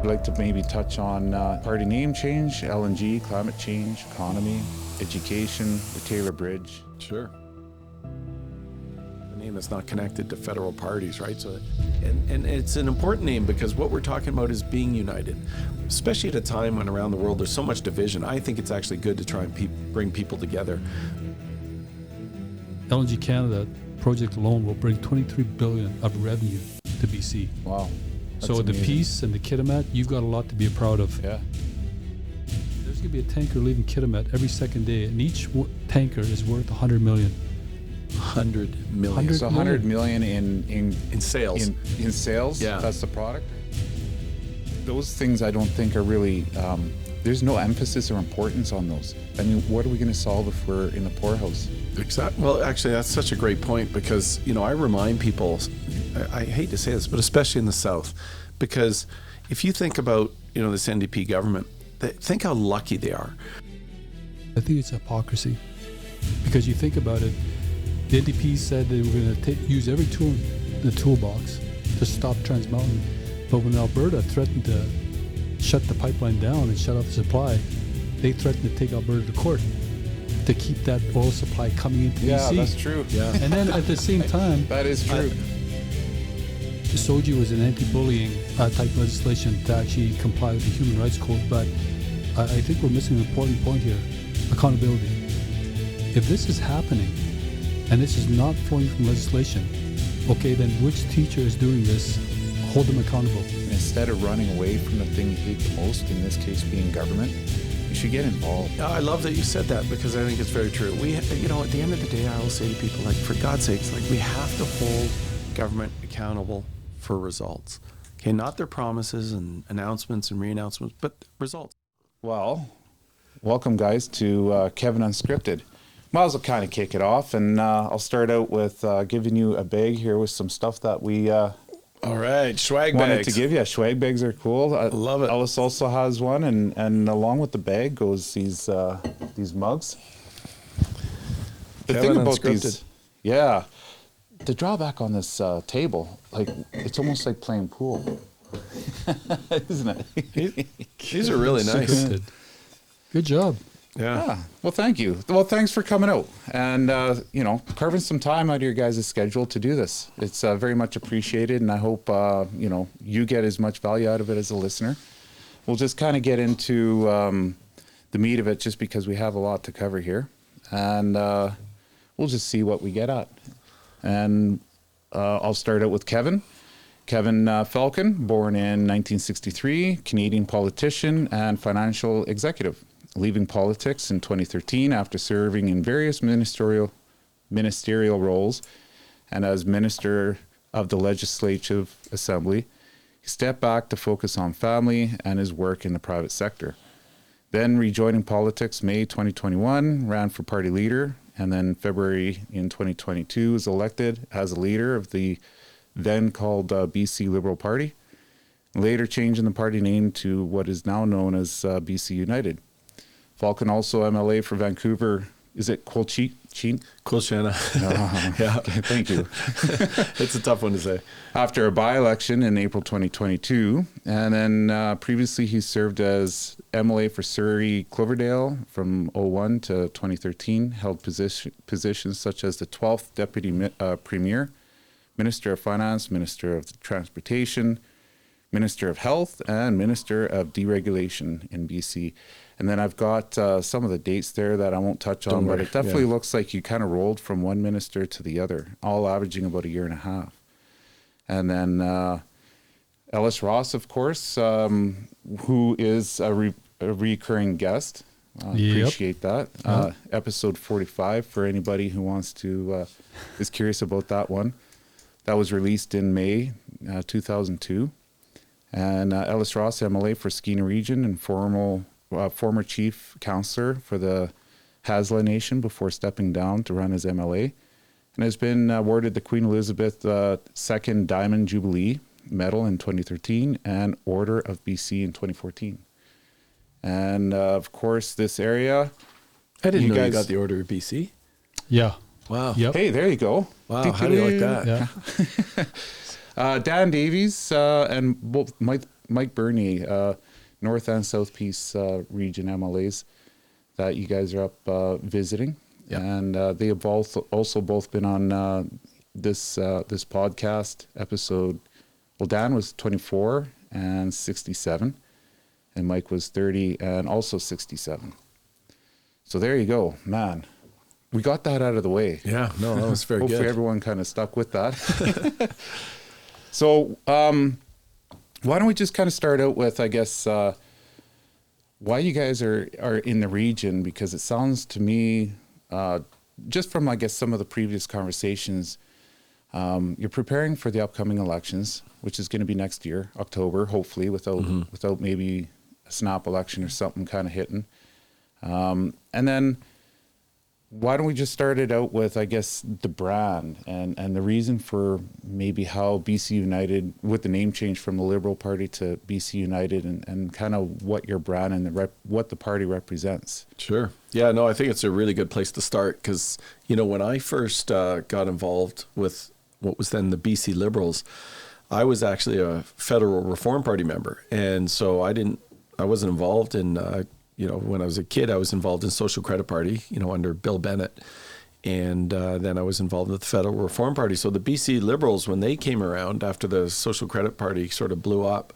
I'd like to maybe touch on party name change, LNG, climate change, economy, education, the Taylor Bridge. Sure. A name that's not connected to federal parties, right? So, and it's an important name because what we're talking about is being united, especially at a time when around the world there's so much division. I think it's actually good to try and bring people together. LNG Canada project alone will bring $23 billion of revenue to BC. Wow. So amazing. the Peace and the Kitimat, you've got a lot to be proud of. Yeah. There's going to be a tanker leaving Kitimat every second day, and each tanker is worth $100 million. 100 million. So 100 million in sales. In sales? Yeah. That's the product? Those things I don't think are really, there's no emphasis or importance on those. I mean, what are we going to solve if we're in the poorhouse? Exactly. Well, actually, that's such a great point because, I remind people, I hate to say this, but especially in the South, because if you think about, this NDP government, think how lucky they are. I think it's hypocrisy because you think about it, the NDP said they were going to use every tool in the toolbox to stop Trans Mountain, but when Alberta threatened to shut the pipeline down and shut off the supply, they threatened to take Alberta to court to keep that oil supply coming into BC. Yeah, that's true. Yeah. And then at the same time, That is true. SOGI was an anti-bullying type legislation to actually comply with the Human Rights Code, but I think we're missing an important point here, accountability. If this is happening, and this is not flowing from legislation, okay, then which teacher is doing this? Hold them accountable. Instead of running away from the thing you hate the most, in this case being government, you should get involved. I love that you said that because I think it's very true. We, at the end of the day, I will say to people, for God's sakes, we have to hold government accountable for results. Okay, not their promises and announcements and re-announcements, but results. Well, welcome guys to Kevin Unscripted. Might as well kind of kick it off, and I'll start out with giving you a bag here with some stuff that we All right, swag wanted bags. to give you. Swag bags are cool. I love it. Ellis also has one, and along with the bag goes these mugs. The Kevin thing about Unscripted. these, yeah, the drawback on this table, it's almost like playing pool, isn't it? These are really nice. Scripted. Good job. Yeah. Yeah. Well, thank you. Well, thanks for coming out and, carving some time out of your guys' schedule to do this. It's very much appreciated, and I hope, you get as much value out of it as a listener. We'll just kind of get into the meat of it just because we have a lot to cover here, and we'll just see what we get at. And I'll start out with Kevin. Kevin Falcon, born in 1963, Canadian politician and financial executive. Leaving politics in 2013 after serving in various ministerial roles and as Minister of the Legislative Assembly, he stepped back to focus on family and his work in the private sector. Then rejoining politics May 2021, ran for party leader, and then February in 2022 was elected as a leader of the then called BC Liberal Party, later changing the party name to what is now known as BC United. Falcon also MLA for Vancouver. Is it Colchina? Yeah. Okay, thank you. It's a tough one to say. After a by-election in April 2022, and then previously he served as MLA for Surrey Cloverdale from 2001 to 2013, held positions such as the 12th Deputy Premier, Minister of Finance, Minister of Transportation, Minister of Health, and Minister of Deregulation in BC. And then I've got some of the dates there that I won't touch on, but it definitely looks like you kind of rolled from one minister to the other, all averaging about a year and a half. And then Ellis Ross, of course, who is a recurring guest. Appreciate that. Episode 45 for anybody who wants to, is curious about that one. That was released in May 2002. And Ellis Ross, MLA for Skeena Region and former chief counselor for the Haisla Nation before stepping down to run as MLA, and has been awarded the Queen Elizabeth II Diamond Jubilee Medal in 2013 and Order of BC in 2014. And of course, this area. I didn't know you got the Order of BC. Yeah. Wow. Yep. Hey, there you go. Wow. How do you like that? Yeah. Dan Davies and Mike Bernier, North and South Peace region MLAs that you guys are up visiting. Yep. And they have also both been on this podcast episode. Well, Dan was 24 and 67, and Mike was 30 and also 67. So there you go, man. We got that out of the way. Yeah, no, that was very Hopefully good. everyone kind of stuck with that. So why don't we just kind of start out with, I guess, why you guys are in the region, because it sounds to me, just from, I guess, some of the previous conversations, you're preparing for the upcoming elections, which is going to be next year, October, hopefully, without maybe a snap election or something kind of hitting. And then why don't we just start it out with, I guess, the brand and the reason for maybe how BC United, with the name change from the Liberal Party to BC United, and kind of what your brand and what the party represents. Sure. Yeah, no, I think it's a really good place to start because, when I first got involved with what was then the BC Liberals, I was actually a Federal Reform Party member. And so I wasn't involved in, when I was a kid, I was involved in Social Credit Party, under Bill Bennett. And then I was involved with the Federal Reform Party. So the BC Liberals, when they came around after the Social Credit Party sort of blew up,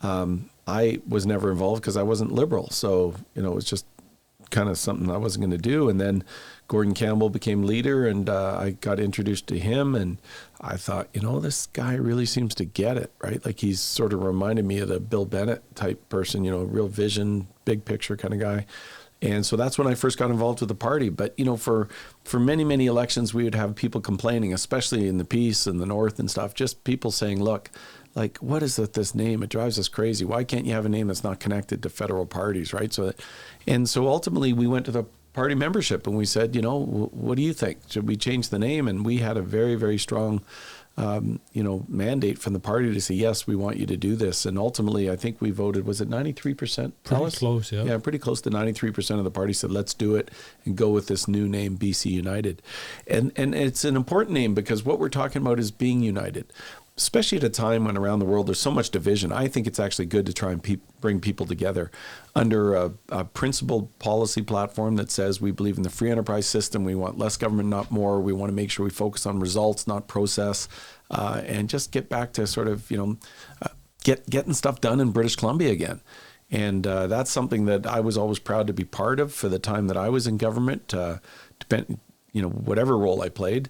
I was never involved because I wasn't liberal. So, it was just kind of something I wasn't going to do. And then Gordon Campbell became leader, and I got introduced to him, and I thought, this guy really seems to get it, right? Like he's sort of reminded me of the Bill Bennett type person, real vision, big picture kind of guy. And so that's when I first got involved with the party. But, for many, many elections, we would have people complaining, especially in the Peace and the North and stuff, just people saying, look, like, what is this name? It drives us crazy. Why can't you have a name that's not connected to federal parties, right? So ultimately we went to the party membership and we said, what do you think? Should we change the name? And we had a very, very strong, mandate from the party to say, yes, we want you to do this. And ultimately, I think we voted, was it 93%? Pretty close, yeah. Yeah, pretty close to 93% of the party said, let's do it and go with this new name, BC United. And it's an important name because what we're talking about is being united. Especially at a time when around the world there's so much division. I think it's actually good to try and bring people together under a principled policy platform that says we believe in the free enterprise system. We want less government, not more. We want to make sure we focus on results, not process, and just get back to sort of, getting stuff done in British Columbia again. And that's something that I was always proud to be part of for the time that I was in government, whatever role I played.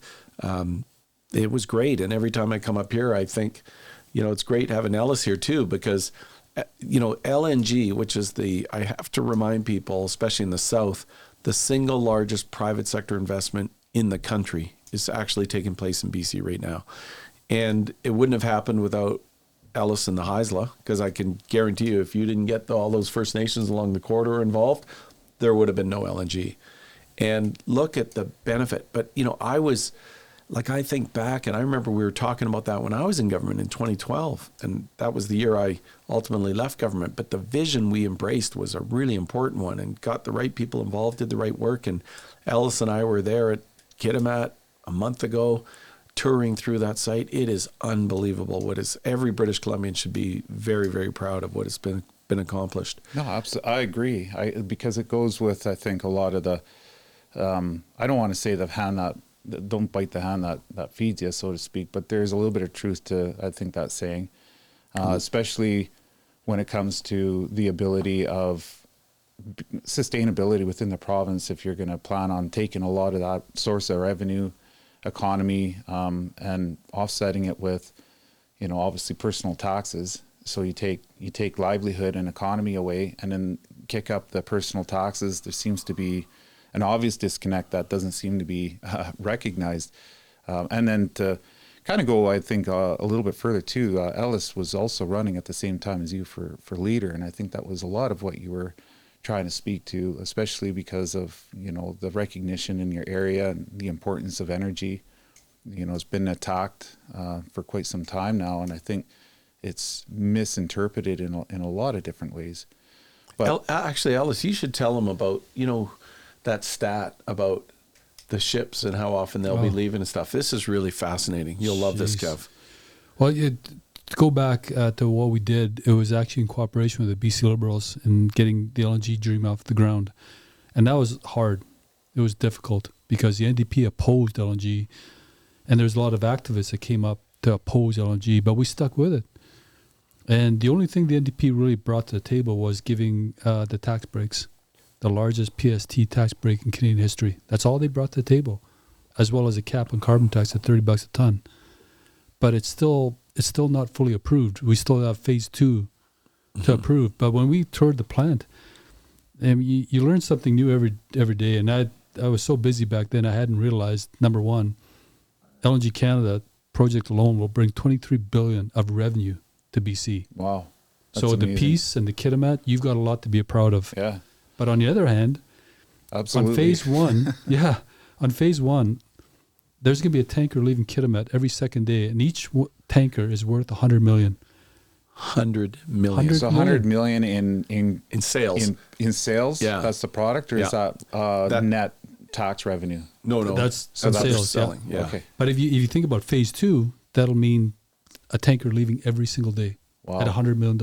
It was great. And every time I come up here, I think, it's great having Ellis here too, because, LNG, which is I have to remind people, especially in the South, the single largest private sector investment in the country is actually taking place in BC right now. And it wouldn't have happened without Ellis and the Haisla, because I can guarantee you, if you didn't get all those First Nations along the corridor involved, there would have been no LNG. And look at the benefit. But, I think back, and I remember we were talking about that when I was in government in 2012, and that was the year I ultimately left government. But the vision we embraced was a really important one and got the right people involved, did the right work. And Ellis and I were there at Kitimat a month ago, touring through that site. It is unbelievable. Every British Columbian should be very, very proud of what has been accomplished. No, absolutely. I agree. Because it goes with, I think, a lot of the, I don't want to say the hand that, don't bite the hand that feeds you, so to speak, but there's a little bit of truth to, I think, that saying, especially when it comes to the ability of sustainability within the province. If you're going to plan on taking a lot of that source of revenue, economy, and offsetting it with, obviously personal taxes. So you take livelihood and economy away and then kick up the personal taxes. There seems to be an obvious disconnect that doesn't seem to be recognized. And then to kind of go, I think, a little bit further too, Ellis was also running at the same time as you for leader. And I think that was a lot of what you were trying to speak to, especially because of, the recognition in your area and the importance of energy. It's been attacked for quite some time now. And I think it's misinterpreted in a lot of different ways. But actually, Ellis, you should tell them about, that stat about the ships and how often they'll be leaving and stuff. This is really fascinating. You'll love this, Kev. Well, to go back to what we did, it was actually in cooperation with the BC Liberals in getting the LNG dream off the ground. And that was hard. It was difficult because the NDP opposed LNG, and there's a lot of activists that came up to oppose LNG, but we stuck with it. And the only thing the NDP really brought to the table was giving the tax breaks, the largest PST tax break in Canadian history. That's all they brought to the table, as well as a cap on carbon tax at $30 a ton. But it's still not fully approved. We still have phase 2 to approve. But when we toured the plant, and you learn something new every day. And I was so busy back then, I hadn't realized, number one, LNG Canada project alone will bring $23 billion of revenue to BC. Wow. So amazing. the Peace and the Kitimat, you've got a lot to be proud of. Yeah. But on the other hand, Absolutely. on phase 1, on phase 1, there's going to be a tanker leaving Kitimat every second day, and each tanker is worth $100 million. 100 million. So 100 million in sales. In sales? Yeah. That's the product, or is that net tax revenue? No. That's So that's sales. selling. Yeah. Okay. But if you think about phase 2, that'll mean a tanker leaving every single day at $100 million.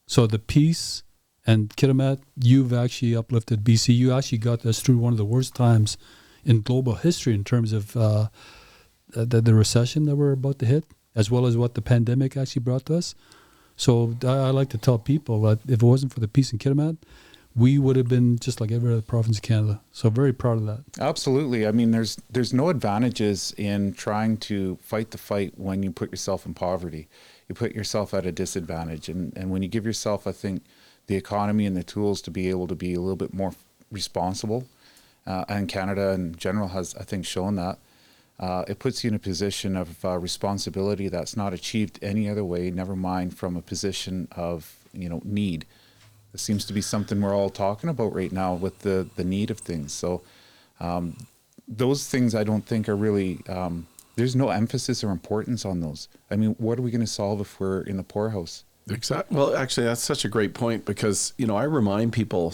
So the Peace and Kitimat, you've actually uplifted BC. You actually got us through one of the worst times in global history in terms of the recession that we're about to hit, as well as what the pandemic actually brought to us. So I like to tell people that if it wasn't for the Peace and Kitimat, we would have been just like every other province in Canada. So very proud of that. Absolutely. I mean, there's no advantages in trying to fight the fight when you put yourself in poverty. You put yourself at a disadvantage. And when you give yourself, I think, the economy and the tools to be able to be a little bit more responsible, and Canada in general has, I think, shown that, it puts you in a position of responsibility that's not achieved any other way, never mind from a position of, need. It seems to be something we're all talking about right now with the need of things. So those things I don't think are really, there's no emphasis or importance on those. I mean, what are we going to solve if we're in the poorhouse? Exactly. Well, actually, that's such a great point because, I remind people,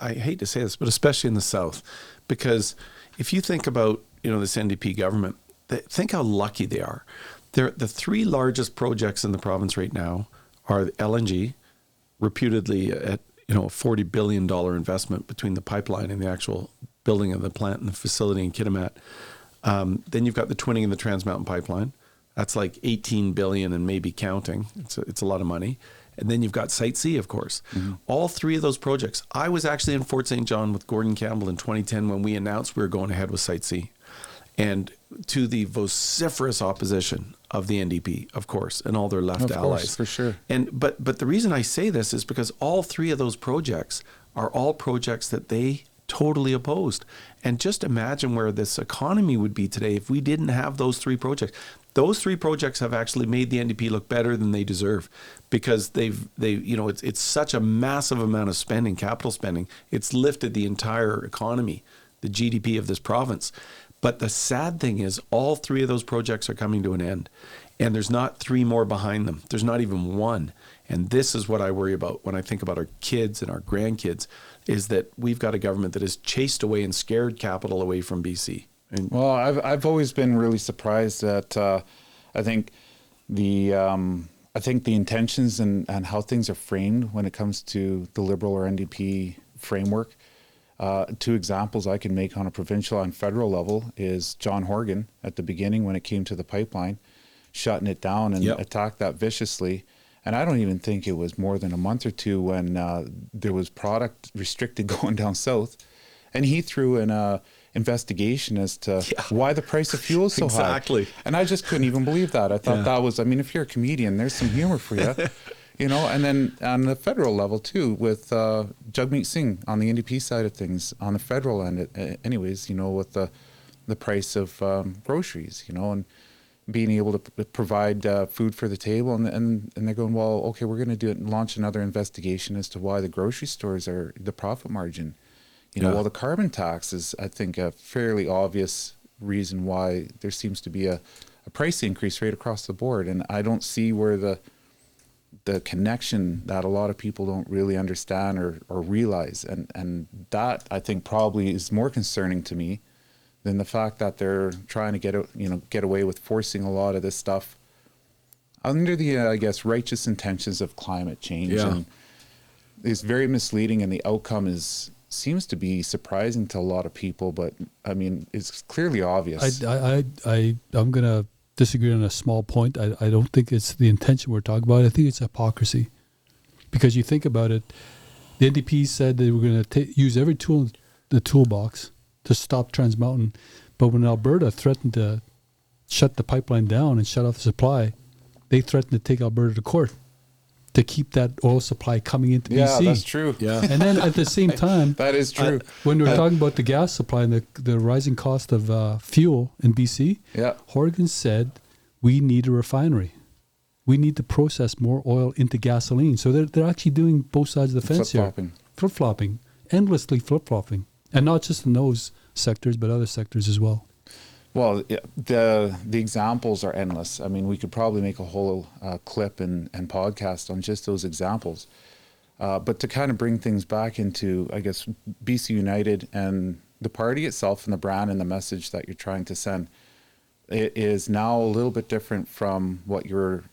I hate to say this, but especially in the South, because if you think about, this NDP government, think how lucky they are. The 3 largest projects in the province right now are LNG, reputedly at, a $40 billion investment between the pipeline and the actual building of the plant and the facility in Kitimat. Then you've got the twinning of the Trans Mountain Pipeline. That's like $18 billion and maybe counting. It's a lot of money. And then you've got Site C, of course. Mm-hmm. All 3 of those projects. I was actually in Fort St. John with Gordon Campbell in 2010 when we announced we were going ahead with Site C. And to the vociferous opposition of the NDP, of course, and all their left allies. Of course, for sure. But the reason I say this is because all 3 of those projects are all projects that they totally opposed. And just imagine where this economy would be today if we didn't have those 3 projects. Those 3 projects have actually made the NDP look better than they deserve because it's such a massive amount of spending, capital spending. It's lifted the entire economy, the GDP of this province. But the sad thing is all 3 of those projects are coming to an end. And there's not 3 more behind them. There's not even 1. And this is what I worry about when I think about our kids and our grandkids, is that we've got a government that has chased away and scared capital away from BC. And well, I've always been really surprised at I think the intentions and how things are framed when it comes to the Liberal or NDP framework. 2 examples I can make on a provincial and federal level is John Horgan at the beginning when it came to the pipeline, shutting it down and attacked that viciously. And I don't even think it was more than a month or 2 when there was product restricted going down south. And he threw in a investigation as to why the price of fuel is so high. Exactly. And I just couldn't even believe that. I thought that was, if you're a comedian, there's some humor for you. And then on the federal level too, with Jagmeet Singh on the NDP side of things, on the federal end, anyways, with the price of groceries, and being able to provide food for the table, and they're going, well, okay, we're going to launch another investigation as to why the grocery stores are the profit margin. Well, the carbon tax is, I think, a fairly obvious reason why there seems to be a price increase right across the board, and I don't see where the connection that a lot of people don't really understand or realize, and that I think probably is more concerning to me than the fact that they're trying to get away with forcing a lot of this stuff under the, I guess, righteous intentions of climate change. Yeah. And it's very misleading, and the outcome seems to be surprising to a lot of people, but I mean, it's clearly obvious. I'm going to disagree on a small point. I don't think it's the intention we're talking about. I think it's hypocrisy. Because you think about it, the NDP said they were going to use every tool in the toolbox to stop Trans Mountain. But when Alberta threatened to shut the pipeline down and shut off the supply, they threatened to take Alberta to court to keep that oil supply coming into BC. Yeah, that's true. Yeah. And then at the same time, That is true. when we're talking about the gas supply and the rising cost of fuel in BC, Yeah. Horgan said we need a refinery. We need to process more oil into gasoline. So they're actually doing both sides of the fence here. Flip-flopping. Endlessly flip-flopping. And not just in those sectors, but other sectors as well. Well, the examples are endless. I mean, we could probably make a whole clip and podcast on just those examples. But to kind of bring things back into, I guess, BC United and the party itself and the brand and the message that you're trying to send, it is now a little bit different from what you were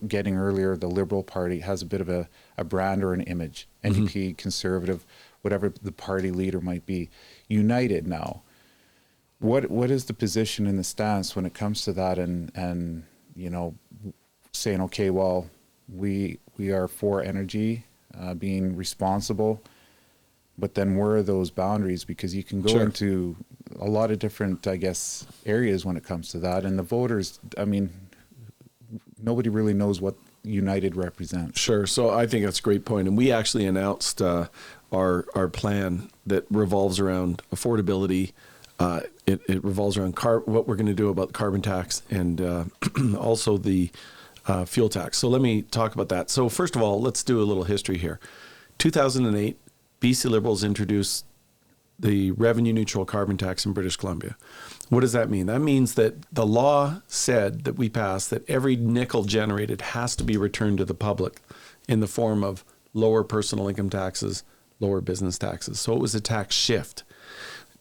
getting earlier. The Liberal Party has a bit of a brand or an image. NDP, Conservative, whatever the party leader might be. United now. What is the position in the stance when it comes to that, and you know, saying, okay, well, we are for energy, being responsible, but then where are those boundaries? Because you can go into a lot of different, I guess, areas when it comes to that, and the voters, I mean, nobody really knows what United represents. Sure. So I think that's a great point. And we actually announced our plan that revolves around affordability. It revolves around what we're going to do about the carbon tax and also the fuel tax. So let me talk about that. So first of all, let's do a little history here. 2008, BC Liberals introduced the revenue neutral carbon tax in British Columbia. What does that mean? That means that the law said that we passed that every nickel generated has to be returned to the public in the form of lower personal income taxes, lower business taxes. So it was a tax shift,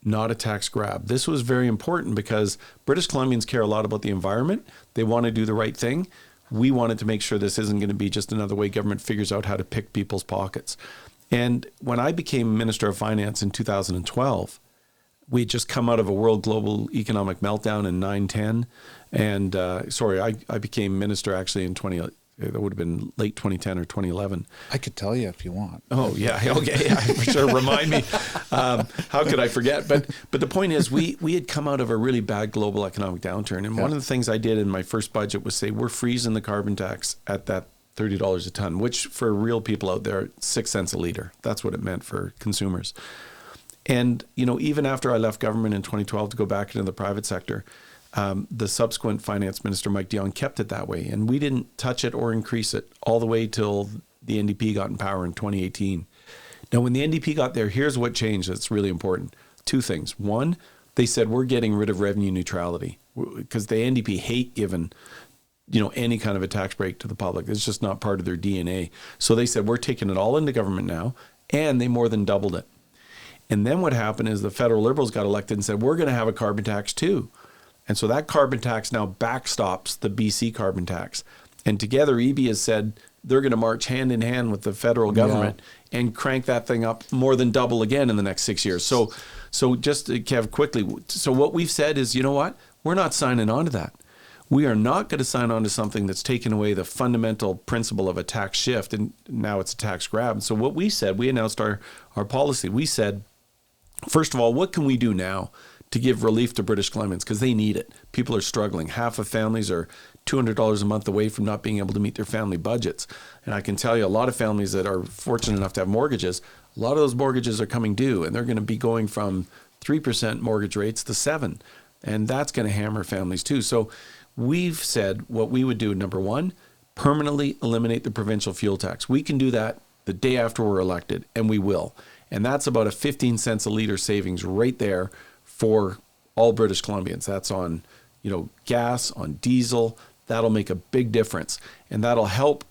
not a tax grab. This was very important because British Columbians care a lot about the environment. They want to do the right thing. We wanted to make sure this isn't going to be just another way government figures out how to pick people's pockets. And when I became Minister of Finance in 2012, we had just come out of a world global economic meltdown in 9-10. And I became minister actually in that would have been late 2010 or 2011. I could tell you if you want. Oh, yeah. Okay. Yeah, for sure. Remind me. How could I forget? But the point is, we had come out of a really bad global economic downturn. And one of the things I did in my first budget was say, we're freezing the carbon tax at that $30 a ton, which for real people out there, 6 cents a liter. That's what it meant for consumers. And, you know, even after I left government in 2012 to go back into the private sector, the subsequent finance minister, Mike Dion, kept it that way. And we didn't touch it or increase it all the way till the NDP got in power in 2018. Now, when the NDP got there, here's what changed that's really important. 2 things. One, they said, we're getting rid of revenue neutrality because the NDP hate giving, you know, any kind of a tax break to the public. It's just not part of their DNA. So they said, we're taking it all into government now, and they more than doubled it. And then what happened is the federal Liberals got elected and said, we're going to have a carbon tax too. And so that carbon tax now backstops the BC carbon tax. And together, EB has said they're going to march hand in hand with the federal government and crank that thing up more than double again in the next 6 years. So just, Kev, quickly, so what we've said is, you know what? We're not signing on to that. We are not going to sign on to something that's taken away the fundamental principle of a tax shift, and now it's a tax grab. So what we said, we announced our policy. We said, first of all, what can we do now to give relief to British Columbians? Because they need it. People are struggling. Half of families are $200 a month away from not being able to meet their family budgets. And I can tell you a lot of families that are fortunate enough to have mortgages, a lot of those mortgages are coming due, and they're going to be going from 3% mortgage rates to 7%. And that's going to hammer families too. So we've said what we would do, number one, permanently eliminate the provincial fuel tax. We can do that the day after we're elected, and we will. And that's about a 15 cents a liter savings right there for all British Columbians. That's on, you know, gas, on diesel. That'll make a big difference. And that'll help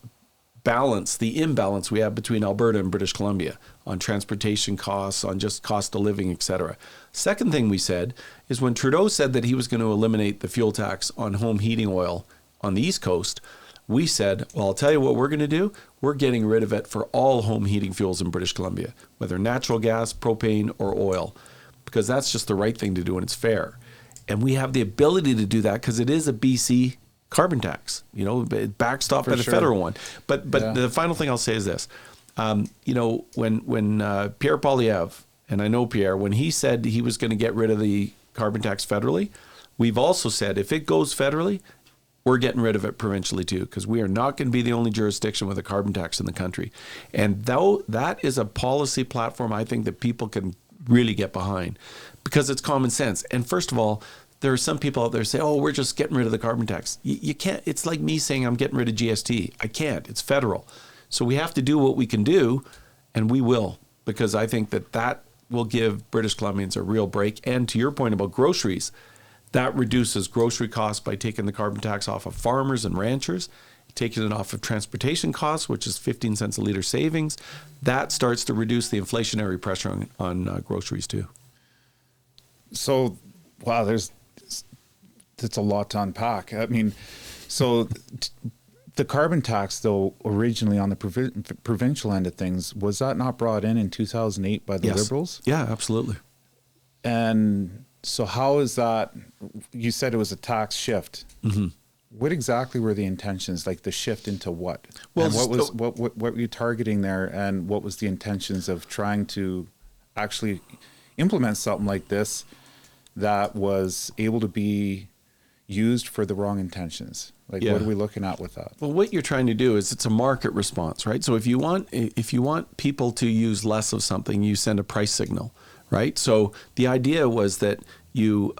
balance the imbalance we have between Alberta and British Columbia on transportation costs, on just cost of living, et cetera. Second thing we said is when Trudeau said that he was going to eliminate the fuel tax on home heating oil on the East Coast, we said, well, I'll tell you what we're going to do. We're getting rid of it for all home heating fuels in British Columbia, whether natural gas, propane, or oil, because that's just the right thing to do and it's fair. And we have the ability to do that because it is a BC carbon tax, backstopped by the federal one. But the final thing I'll say is this. When Pierre Poilievre, and I know Pierre, when he said he was going to get rid of the carbon tax federally, we've also said if it goes federally, we're getting rid of it provincially too, because we are not going to be the only jurisdiction with a carbon tax in the country. And though that is a policy platform I think that people can really get behind because it's common sense. And first of all, there are some people out there say, oh, we're just getting rid of the carbon tax. You can't. It's like me saying I'm getting rid of GST. I can't. It's federal. So we have to do what we can do, and we will, because I think that will give British Columbians a real break. And to your point about groceries, that reduces grocery costs by taking the carbon tax off of farmers and ranchers, taking it off of transportation costs, which is 15 cents a litre savings. That starts to reduce the inflationary pressure on groceries too. So, wow, that's a lot to unpack. I mean, so the carbon tax, though, originally on the provincial end of things, was that not brought in 2008 by the Liberals? Yeah, absolutely. And so how is that, you said it was a tax shift. Mm-hmm. What exactly were the intentions, like the shift into what? Well, and what were you targeting there, and what was the intentions of trying to actually implement something like this that was able to be used for the wrong intentions? Like, what are we looking at with that? Well, what you're trying to do is it's a market response, right? So if you want people to use less of something, you send a price signal, right? So the idea was that you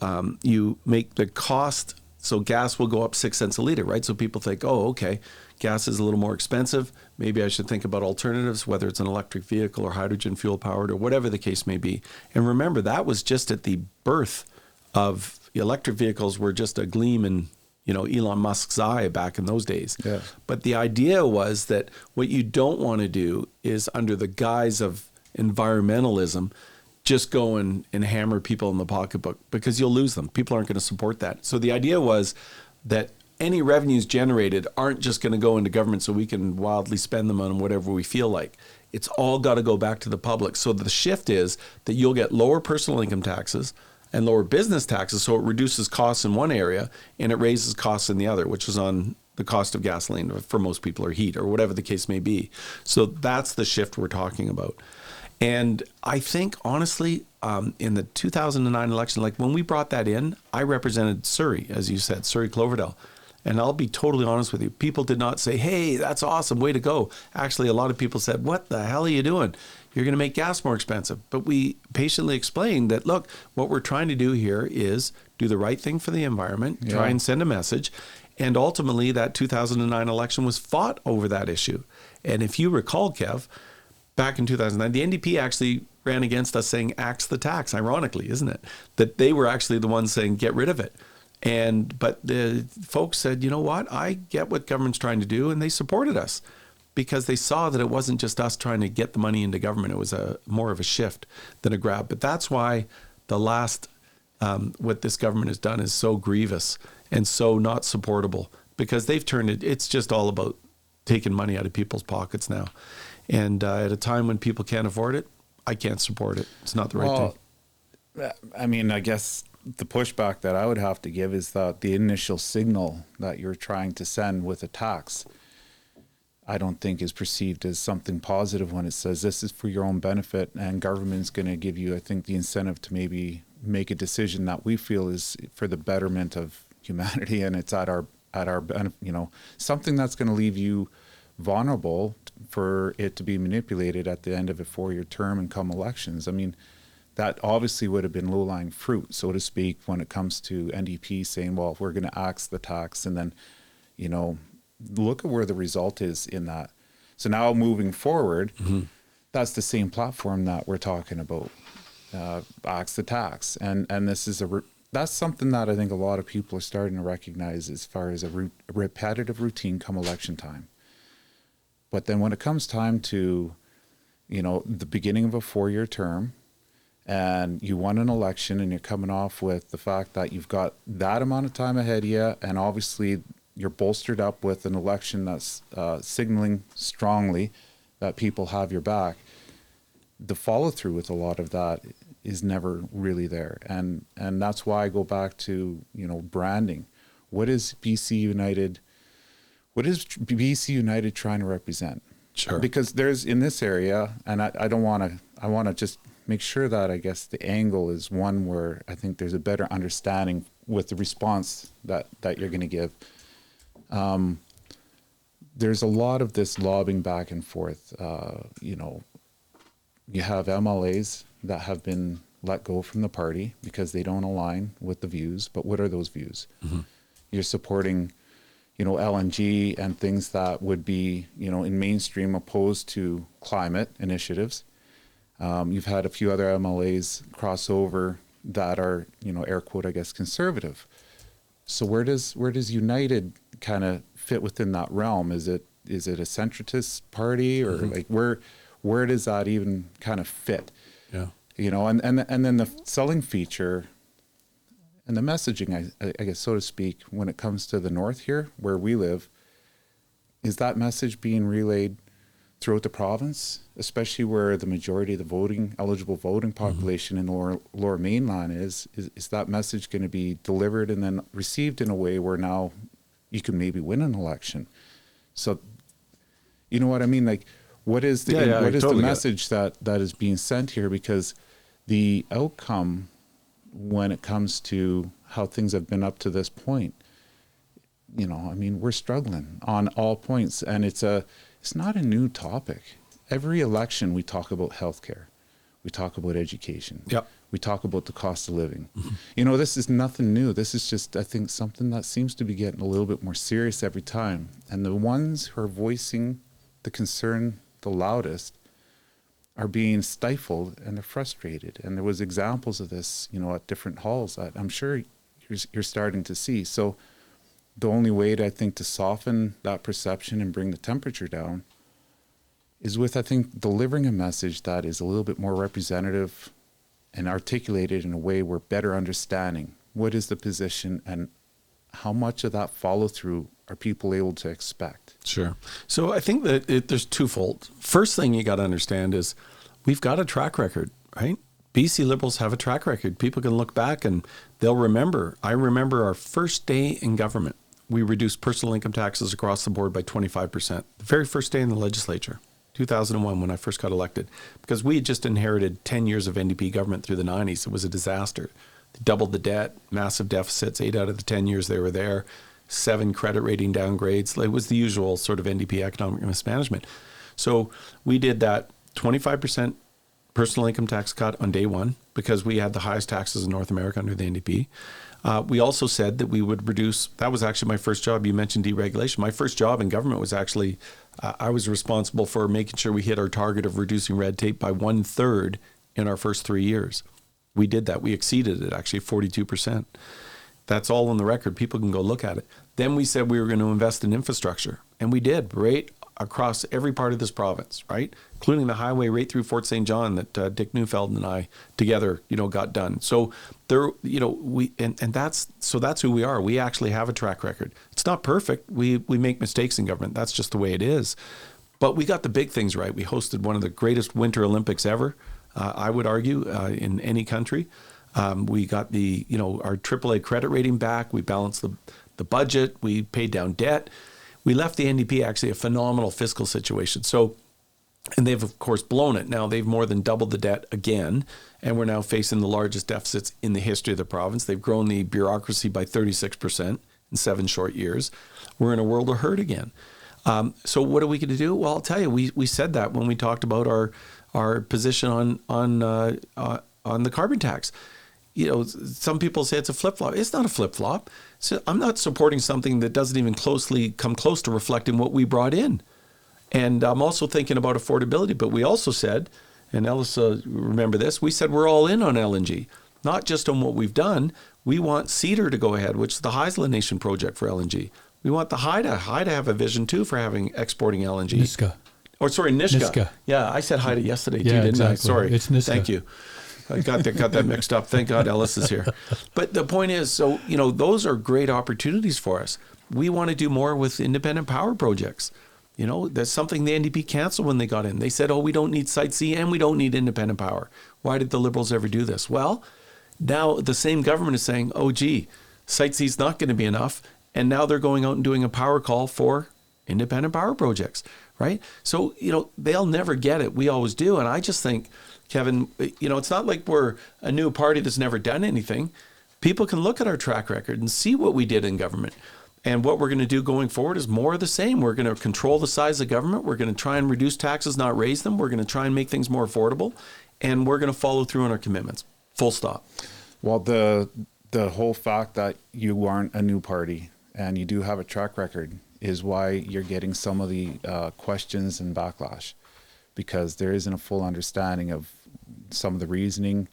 make the cost, so gas will go up 6 cents a liter, right? So people think, oh, okay, gas is a little more expensive. Maybe I should think about alternatives, whether it's an electric vehicle or hydrogen fuel powered or whatever the case may be. And remember, that was just at the birth of electric vehicles, were just a gleam in Elon Musk's eye back in those days. Yeah. But the idea was that what you don't want to do is, under the guise of environmentalism, just go and hammer people in the pocketbook, because you'll lose them. People aren't going to support that. So the idea was that any revenues generated aren't just going to go into government so we can wildly spend them on whatever we feel like. It's all got to go back to the public. So the shift is that you'll get lower personal income taxes and lower business taxes, so it reduces costs in one area and it raises costs in the other, which is on the cost of gasoline for most people, or heat, or whatever the case may be. So that's the shift we're talking about. And I think, honestly, in the 2009 election, like when we brought that in, I represented Surrey, as you said, Surrey Cloverdale. And I'll be totally honest with you. People did not say, hey, that's awesome, way to go. Actually, a lot of people said, what the hell are you doing? You're going to make gas more expensive. But we patiently explained that, look, what we're trying to do here is do the right thing for the environment, try and send a message. And ultimately, that 2009 election was fought over that issue. And if you recall, Kev, back in 2009, the NDP actually ran against us saying, axe the tax, ironically, isn't it? That they were actually the ones saying, get rid of it. But the folks said, you know what, I get what government's trying to do, and they supported us because they saw that it wasn't just us trying to get the money into government. It was more of a shift than a grab. But that's why the last, what this government has done is so grievous and so not supportable, because they've turned it, it's just all about taking money out of people's pockets now. And at a time when people can't afford it, I can't support it. It's not the right thing. I mean, I guess the pushback that I would have to give is that the initial signal that you're trying to send with a tax, I don't think is perceived as something positive when it says this is for your own benefit, and government's going to give you, I think, the incentive to maybe make a decision that we feel is for the betterment of humanity, and it's at our benefit, something that's going to leave you vulnerable for it to be manipulated at the end of a 4-year term and come elections. I mean, that obviously would have been low-lying fruit, so to speak, when it comes to NDP saying, well, we're going to axe the tax, and then, look at where the result is in that. So now moving forward, that's the same platform that we're talking about, axe the tax. And this is that's something that I think a lot of people are starting to recognize as far as a repetitive routine come election time. But then when it comes time to, the beginning of a 4-year term, and you won an election and you're coming off with the fact that you've got that amount of time ahead of you, and obviously you're bolstered up with an election that's signaling strongly that people have your back, the follow through with a lot of that is never really there. And that's why I go back to, branding. What is BC United trying to represent? Sure. Because there's in this area, and I want to just make sure that I guess the angle is one where I think there's a better understanding with the response that you're going to give. There's a lot of this lobbing back and forth. You have MLAs that have been let go from the party because they don't align with the views. But what are those views? Mm-hmm. You're supporting, LNG and things that would be, in mainstream opposed to climate initiatives. You've had a few other MLAs cross over that are, air quote, I guess, conservative. So where does United kind of fit within that realm? Is it a centrist party, or mm-hmm. like where does that even kind of fit? Yeah. And then the selling feature and the messaging, I guess, so to speak, when it comes to the north here, where we live, is that message being relayed throughout the province, especially where the majority of the eligible voting population mm-hmm. in the lower mainland is that message going to be delivered and then received in a way where now you can maybe win an election? So, you know what I mean? Like, what is the message that is being sent here? Because the outcome, when it comes to how things have been up to this point, we're struggling on all points, and it's not a new topic. Every election we talk about healthcare, we talk about education, yep. we talk about the cost of living. Mm-hmm. This is nothing new. This is just, I think, something that seems to be getting a little bit more serious every time. And the ones who are voicing the concern the loudest are being stifled and they're frustrated. And there was examples of this, at different halls that I'm sure you're starting to see. So the only way I think to soften that perception and bring the temperature down is with, I think, delivering a message that is a little bit more representative and articulated in a way we're better understanding what is the position and how much of that follow through are people able to expect. Sure. So I think that there's twofold. First thing you got to understand is we've got a track record, right? BC Liberals have a track record. People can look back and they'll remember. I remember our first day in government. We reduced personal income taxes across the board by 25%. The very first day in the legislature, 2001, when I first got elected, because we had just inherited 10 years of NDP government through the 90s. It was a disaster. They doubled the debt, massive deficits, 8 out of the 10 years they were there, 7 credit rating downgrades. It was the usual sort of NDP economic mismanagement. So we did that 25% personal income tax cut on day one because we had the highest taxes in North America under the NDP. We also said that we would reduce, that was actually my first job. You mentioned deregulation. My first job in government was actually, I was responsible for making sure we hit our target of reducing red tape by 1/3 in our first 3 years. We did that. We exceeded it, actually, 42%. That's all on the record. People can go look at it. Then we said we were going to invest in infrastructure, and we did, right across every part of this province, right, including the highway right through Fort St. John that Dick Neufeld and I together, got done. So there, that's who we are. We actually have a track record. It's not perfect. We make mistakes in government. That's just the way it is. But we got the big things right. We hosted one of the greatest Winter Olympics ever, I would argue, in any country. We got our AAA credit rating back. We balanced the budget. We paid down debt. We left the NDP actually a phenomenal fiscal situation. So, and they've of course blown it. Now they've more than doubled the debt again, and we're now facing the largest deficits in the history of the province. They've grown the bureaucracy by 36% in 7 short years. We're in a world of hurt again. So what are we going to do? Well, I'll tell you, we said that when we talked about our position on the carbon tax. Some people say it's a flip-flop. It's not a flip-flop. So I'm not supporting something that doesn't even come close to reflecting what we brought in. And I'm also thinking about affordability. But we also said, and Ellis, remember this, we said we're all in on LNG, not just on what we've done. We want Cedar to go ahead, which is the Haisla Nation project for LNG. We want the Haida have a vision too for exporting LNG. Niska. Nisga'a. Yeah, I said Haida yesterday too, didn't I? Sorry. It's Niska. Thank you. I got that mixed up. Thank God Ellis is here. But the point is, those are great opportunities for us. We want to do more with independent power projects. You know, there's something the NDP canceled when they got in. They said, oh, we don't need Site C and we don't need independent power. Why did the Liberals ever do this? Well, now the same government is saying, oh, gee, Site C is not going to be enough. And now they're going out and doing a power call for independent power projects, right? So, you know, they'll never get it. We always do. And I just think, Kevin, you know, it's not like we're a new party that's never done anything. People can look at our track record and see what we did in government. And what we're going to do going forward is more of the same. We're going to control the size of government. We're going to try and reduce taxes, not raise them. We're going to try and make things more affordable. And we're going to follow through on our commitments. Full stop. Well, the whole fact that you aren't a new party and you do have a track record is why you're getting some of the questions and backlash, because there isn't a full understanding of some of the reasoning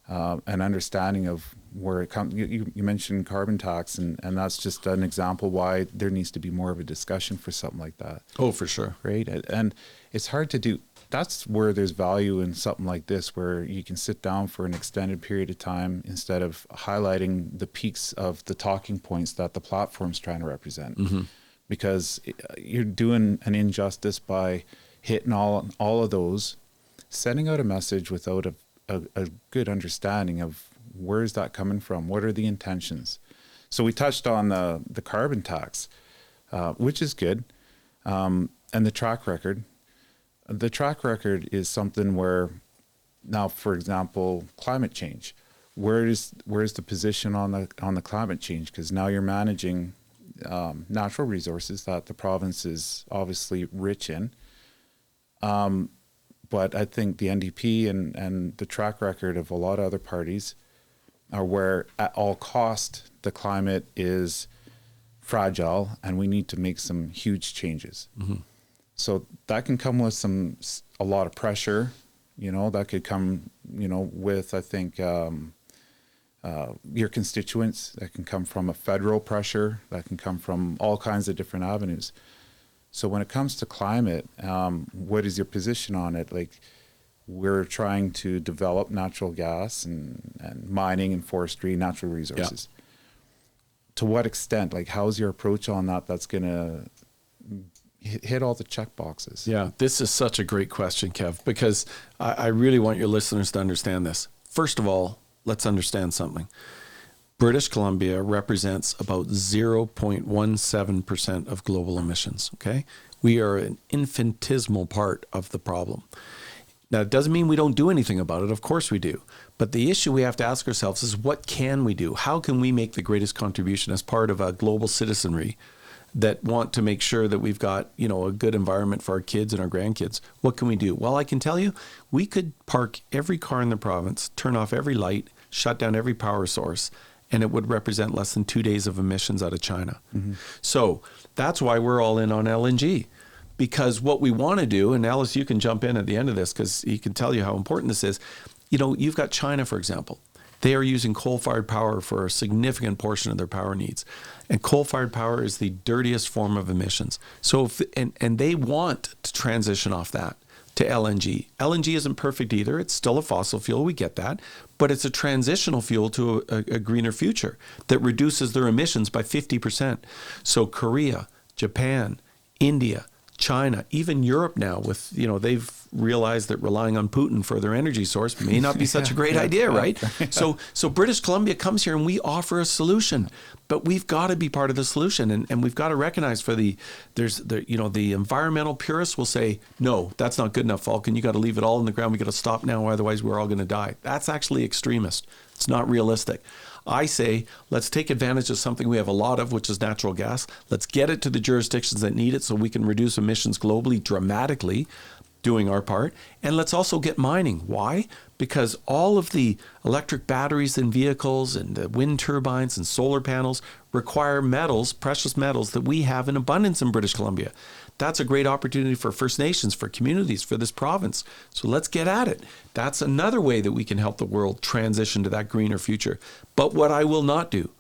and understanding of where it comes. You mentioned carbon tax, and that's just an example why there needs to be more of a discussion for something like that. Oh, for sure. Right? And it's hard to do. That's where there's value in something like this, where you can sit down for an extended period of time instead of highlighting the peaks of the talking points that the platform's trying to represent. Mm-hmm. Because you're doing an injustice by hitting all of those, sending out a message without a good understanding of where is that coming from? What are the intentions? So we touched on the carbon tax, which is good, and the track record. The track record is something where now, for example, climate change. Where's the position on the climate change? Because now you're managing natural resources that the province is obviously rich in. But I think the NDP and the track record of a lot of other parties are where at all cost the climate is fragile and we need to make some huge changes. Mm-hmm. So that can come with a lot of pressure, you know, that could come, you know, with, I think, your constituents. That can come from a federal pressure, that can come from all kinds of different avenues. So when it comes to climate, what is your position on it? Like, we're trying to develop natural gas and mining and forestry, natural resources. Yeah. To what extent? Like, how's your approach on that that's going to hit all the check boxes? Yeah, this is such a great question, Kev, because I really want your listeners to understand this. First of all, let's understand something. British Columbia represents about 0.17% of global emissions, okay? We are an infinitesimal part of the problem. Now, it doesn't mean we don't do anything about it. Of course we do. But the issue we have to ask ourselves is, what can we do? How can we make the greatest contribution as part of a global citizenry that want to make sure that we've got, you know, a good environment for our kids and our grandkids? What can we do? Well, I can tell you, we could park every car in the province, turn off every light, shut down every power source, and it would represent less than 2 days of emissions out of China. Mm-hmm. So that's why we're all in on LNG. Because what we want to do, and Ellis, you can jump in at the end of this because he can tell you how important this is. You know, you've got China, for example. They are using coal-fired power for a significant portion of their power needs. And coal-fired power is the dirtiest form of emissions. So, and they want to transition off that to LNG. LNG isn't perfect either. It's still a fossil fuel. We get that. But it's a transitional fuel to a greener future that reduces their emissions by 50%. So Korea, Japan, India, China, even Europe now, with, you know, they've realized that relying on Putin for their energy source may not be such a great idea, right? So British Columbia comes here and we offer a solution, but we've got to be part of the solution, and we've got to recognize the environmental purists will say, no, that's not good enough, Falcon. You got to leave it all in the ground. We got to stop now, otherwise we're all going to die. That's actually extremist. It's not realistic. I say, let's take advantage of something we have a lot of, which is natural gas. Let's get it to the jurisdictions that need it so we can reduce emissions globally dramatically, doing our part. And let's also get mining. Why? Because all of the electric batteries in vehicles and the wind turbines and solar panels require metals, precious metals that we have in abundance in British Columbia. That's a great opportunity for First Nations, for communities, for this province. So let's get at it. That's another way that we can help the world transition to that greener future. But what I will not do,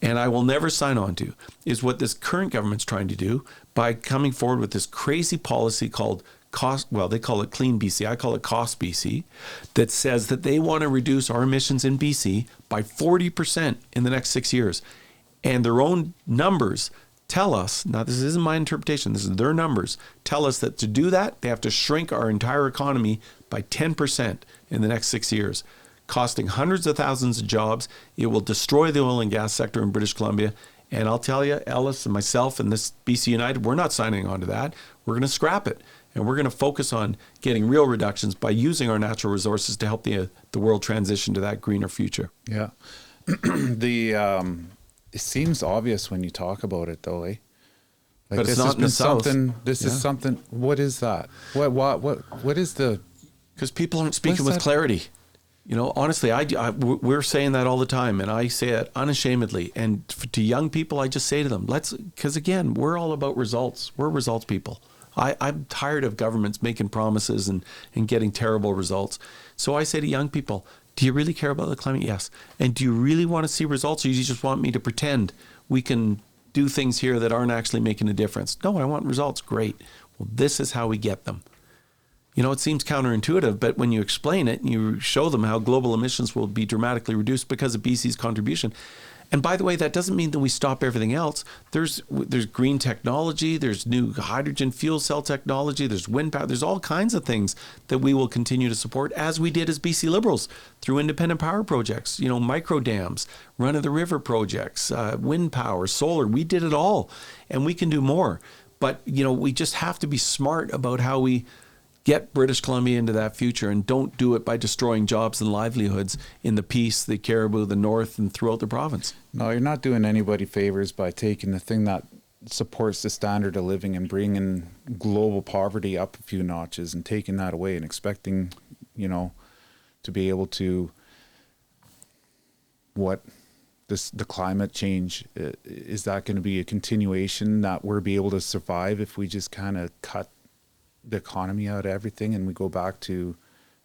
and I will never sign on to, is what this current government's trying to do by coming forward with this crazy policy called cost, well, they call it Clean BC. I call it Cost BC, that says that they want to reduce our emissions in BC by 40% in the next 6 years. And their own numbers tell us, now this isn't my interpretation, this is their numbers, tell us that to do that, they have to shrink our entire economy by 10% in the next 6 years, costing hundreds of thousands of jobs. It will destroy the oil and gas sector in British Columbia. And I'll tell you, Ellis and myself and this BC United, we're not signing on to that. We're going to scrap it. And we're going to focus on getting real reductions by using our natural resources to help the world transition to that greener future. Yeah. It seems obvious when you talk about it, though, eh? Like, but it's not in the South. This is something. What is that? What is the? Because people aren't speaking with clarity. You know, honestly, we're saying that all the time, and I say it unashamedly. And to young people, I just say to them, because again, we're all about results. We're results people. I'm tired of governments making promises and getting terrible results. So I say to young people, do you really care about the climate? Yes. And do you really want to see results, or do you just want me to pretend we can do things here that aren't actually making a difference? No, I want results. Great. Well, this is how we get them. You know, it seems counterintuitive, but when you explain it and you show them how global emissions will be dramatically reduced because of BC's contribution. And by the way, that doesn't mean that we stop everything else. There's green technology, there's new hydrogen fuel cell technology, there's wind power, there's all kinds of things that we will continue to support, as we did as BC Liberals through independent power projects, you know, micro dams, run-of-the-river projects, wind power, solar. We did it all, and we can do more. But, you know, we just have to be smart about how we get British Columbia into that future, and don't do it by destroying jobs and livelihoods in the Peace, the Cariboo, the North, and throughout the province. No, you're not doing anybody favors by taking the thing that supports the standard of living and bringing global poverty up a few notches and taking that away and expecting, you know, to be able to the climate change, is that going to be a continuation that we'll be able to survive if we just kind of cut the economy out of everything and we go back to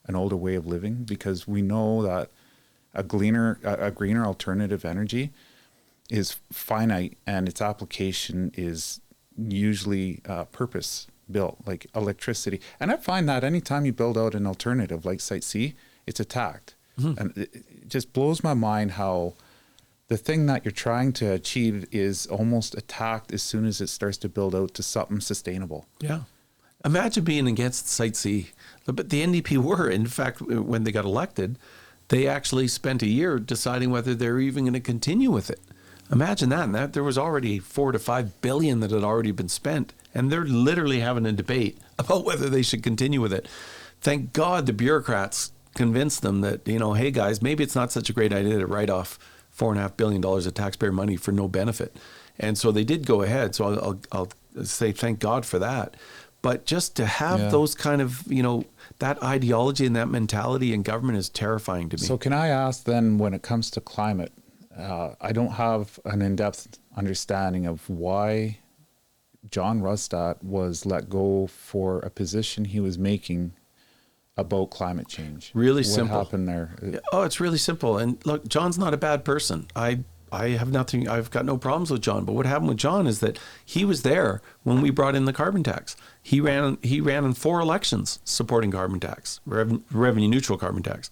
an older way of living? Because we know that a greener alternative energy is finite, and its application is usually purpose built, like electricity. And I find that anytime you build out an alternative like Site C, it's attacked. Mm-hmm. And it just blows my mind how the thing that you're trying to achieve is almost attacked as soon as it starts to build out to something sustainable. Yeah. Imagine being against Site C. But the NDP were. In fact, when they got elected, they actually spent a year deciding whether they're even going to continue with it. Imagine that. And that there was already $4 to $5 billion that had already been spent. And they're literally having a debate about whether they should continue with it. Thank God the bureaucrats convinced them that, you know, hey guys, maybe it's not such a great idea to write off $4.5 billion of taxpayer money for no benefit. And so they did go ahead. So I'll say thank God for that. But just to have those kind of, you know, that ideology and that mentality in government is terrifying to me. So can I ask then, when it comes to climate, I don't have an in-depth understanding of why John Rustad was let go for a position he was making about climate change. Really simple. What happened there? Oh, it's really simple. And look, John's not a bad person. I've got no problems with John. But what happened with John is that he was there when we brought in the carbon tax. He ran in 4 elections supporting carbon tax, revenue neutral carbon tax.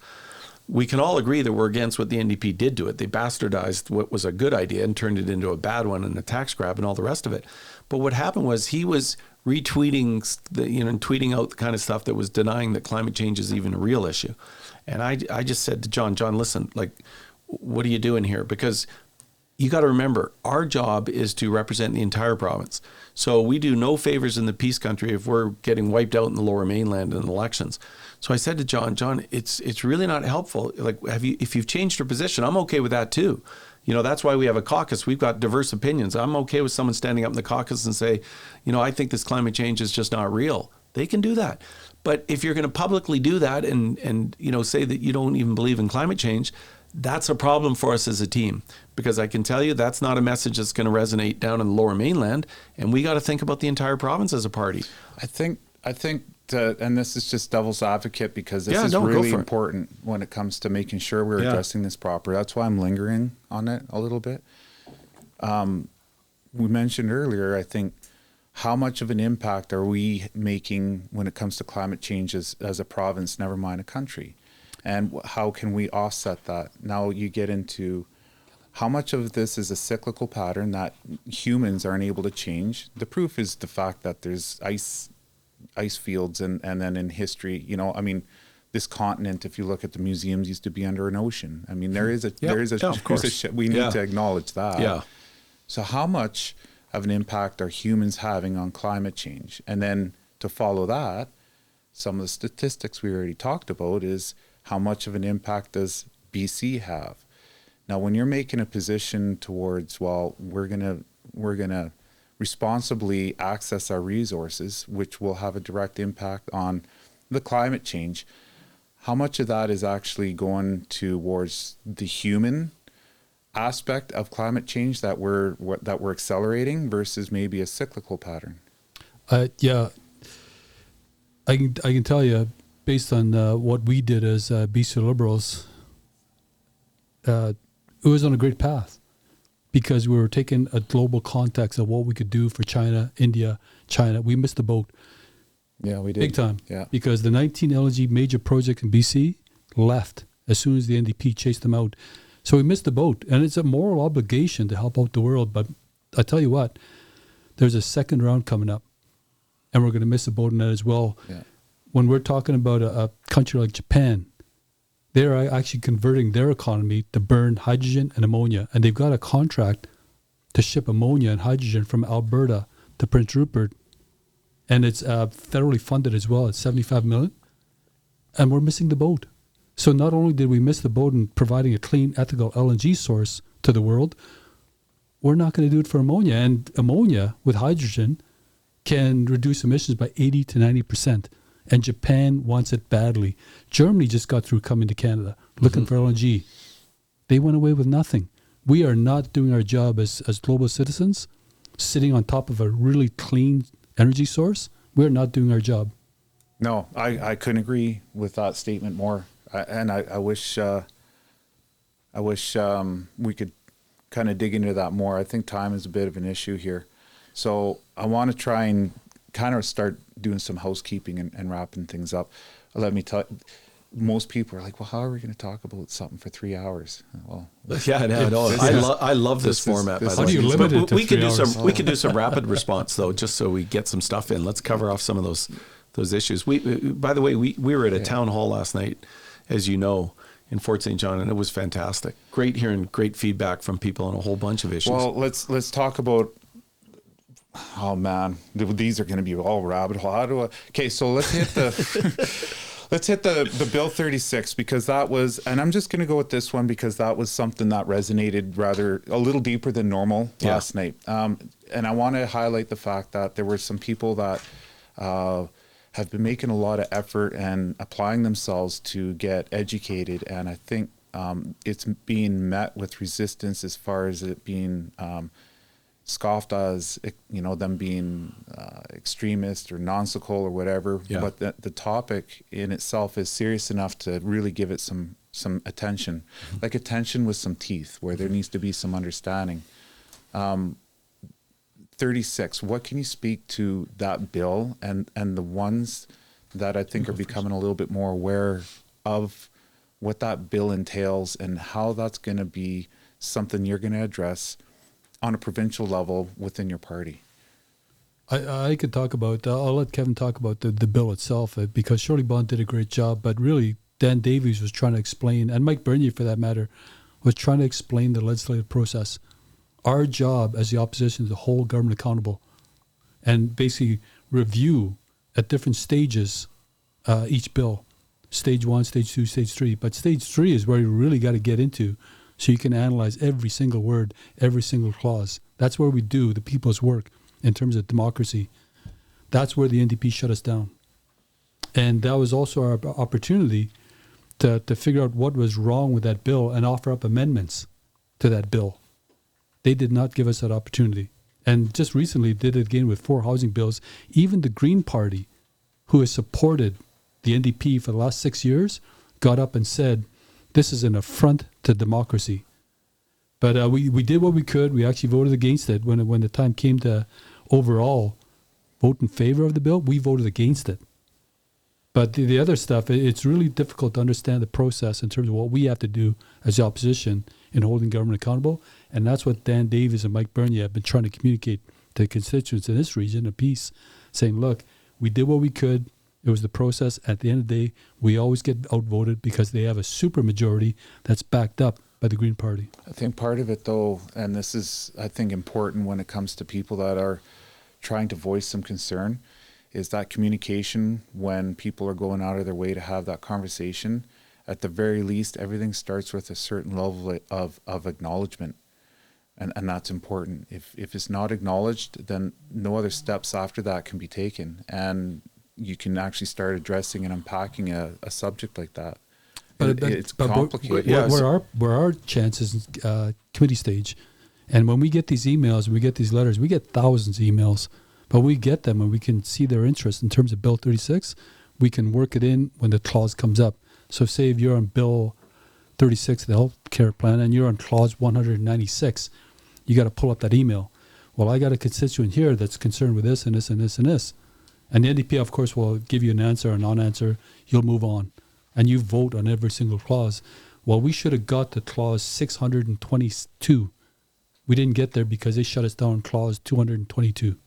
We can all agree that we're against what the NDP did to it. They bastardized what was a good idea and turned it into a bad one and a tax grab and all the rest of it. But what happened was he was retweeting, tweeting out the kind of stuff that was denying that climate change is even a real issue. And I just said to John, listen, like, what are you doing here? Because you got to remember, our job is to represent the entire province. So we do no favors in the Peace country if we're getting wiped out in the Lower Mainland in elections. So I said to John, it's really not helpful. Like, if you've changed your position, I'm okay with that too. You know, that's why we have a caucus. We've got diverse opinions. I'm okay with someone standing up in the caucus and say, you know, I think this climate change is just not real. They can do that. But if you're going to publicly do that and you know, say that you don't even believe in climate change, that's a problem for us as a team, because I can tell you that's not a message that's going to resonate down in the Lower Mainland, and we got to think about the entire province as a party. I think and this is just devil's advocate, because this is really important when it comes to making sure we're addressing this proper. That's why I'm lingering on it a little bit. We mentioned earlier, I think, how much of an impact are we making when it comes to climate change as a province, never mind a country? And how can we offset that? Now you get into how much of this is a cyclical pattern that humans aren't able to change? The proof is the fact that there's ice fields and then in history, you know, I mean, this continent, if you look at the museums, used to be under an ocean. I mean, there is a we need to acknowledge that. Yeah. So how much of an impact are humans having on climate change? And then to follow that, some of the statistics we already talked about is how much of an impact does BC have? Now, when you're making a position towards, well, we're gonna responsibly access our resources, which will have a direct impact on the climate change, how much of that is actually going towards the human aspect of climate change that we're accelerating versus maybe a cyclical pattern? Yeah, I can tell you, based on what we did as BC Liberals, it was on a great path because we were taking a global context of what we could do for China, India, China. We missed the boat. Yeah, we did. Big time. Yeah. Because the 19 LNG major projects in BC left as soon as the NDP chased them out. So we missed the boat. And it's a moral obligation to help out the world. But I tell you what, there's a second round coming up. And we're going to miss the boat in that as well. Yeah. When we're talking about a country like Japan, they're actually converting their economy to burn hydrogen and ammonia. And they've got a contract to ship ammonia and hydrogen from Alberta to Prince Rupert. And it's federally funded as well. It's $75 million. And we're missing the boat. So not only did we miss the boat in providing a clean, ethical LNG source to the world, we're not going to do it for ammonia. And ammonia with hydrogen can reduce emissions by 80 to 90%. And Japan wants it badly. Germany just got through coming to Canada looking for LNG. They went away with nothing. We are not doing our job as global citizens, sitting on top of a really clean energy source. We're not doing our job. No, I couldn't agree with that statement more. I wish we could kind of dig into that more. I think time is a bit of an issue here. So I want to try and kind of start doing some housekeeping and wrapping things up. Let me tell you, most people are like, well, how are we going to talk about something for 3 hours? Well, yeah, no, I love this format. How do you limit it to we could 3 do hours? we could do some rapid response though, just so we get some stuff in. Let's cover off some of those issues. By the way, we were at a town hall last night, as you know, in Fort St. John, and it was fantastic. Great hearing great feedback from people on a whole bunch of issues. Well, let's talk about. Oh man, these are going to be all rabbit hole. Okay, so let's hit the. Let's hit the Bill 36 because that was, and I'm just going to go with this one because that was something that resonated rather a little deeper than normal last night. And I want to highlight the fact that there were some people that have been making a lot of effort and applying themselves to get educated. And I think it's being met with resistance as far as it being scoffed as, you know, them being extremist or nonsensical or whatever. Yeah. But the topic in itself is serious enough to really give it some attention, like attention with some teeth, where there needs to be some understanding. 36, what can you speak to that bill and the ones that I think are becoming a little bit more aware of what that bill entails and how that's going to be something you're going to address on a provincial level within your party? I could talk about, I'll let Kevin talk about the bill itself because Shirley Bond did a great job, but really Dan Davies was trying to explain, and Mike Bernier for that matter, was trying to explain the legislative process. Our job as the opposition is to hold government accountable and basically review at different stages each bill. Stage 1, stage 2, stage 3. But stage 3 is where you really got to get into so you can analyze every single word, every single clause. That's where we do the people's work in terms of democracy. That's where the NDP shut us down. And that was also our opportunity to figure out what was wrong with that bill and offer up amendments to that bill. They did not give us that opportunity. And just recently did it again with 4 housing bills. Even the Green Party, who has supported the NDP for the last 6 years, got up and said, this is an affront to democracy. But we did what we could. We actually voted against it. When the time came to overall vote in favor of the bill, we voted against it. But the other stuff, it's really difficult to understand the process in terms of what we have to do as the opposition in holding government accountable. And that's what Dan Davies and Mike Bernier have been trying to communicate to constituents in this region of peace, saying, look, we did what we could. It was the process. At the end of the day, we always get outvoted because they have a super majority that's backed up by the Green Party. I think part of it, though, and this is, I think, important when it comes to people that are trying to voice some concern, is that communication when people are going out of their way to have that conversation. At the very least, everything starts with a certain level of acknowledgement. And that's important. If it's not acknowledged, then no other steps after that can be taken. And you can actually start addressing and unpacking a subject like that. But it's complicated. Where our chances is committee stage. And when we get these emails, we get these letters, we get thousands of emails, but we get them and we can see their interest in terms of Bill 36. We can work it in when the clause comes up. So say if you're on Bill 36, the health care plan, and you're on clause 196, you got to pull up that email. Well, I got a constituent here that's concerned with this and this and this and this. And the NDP, of course, will give you an answer or non-answer. You'll move on. And you vote on every single clause. Well, we should have got to clause 622. We didn't get there because they shut us down clause 222.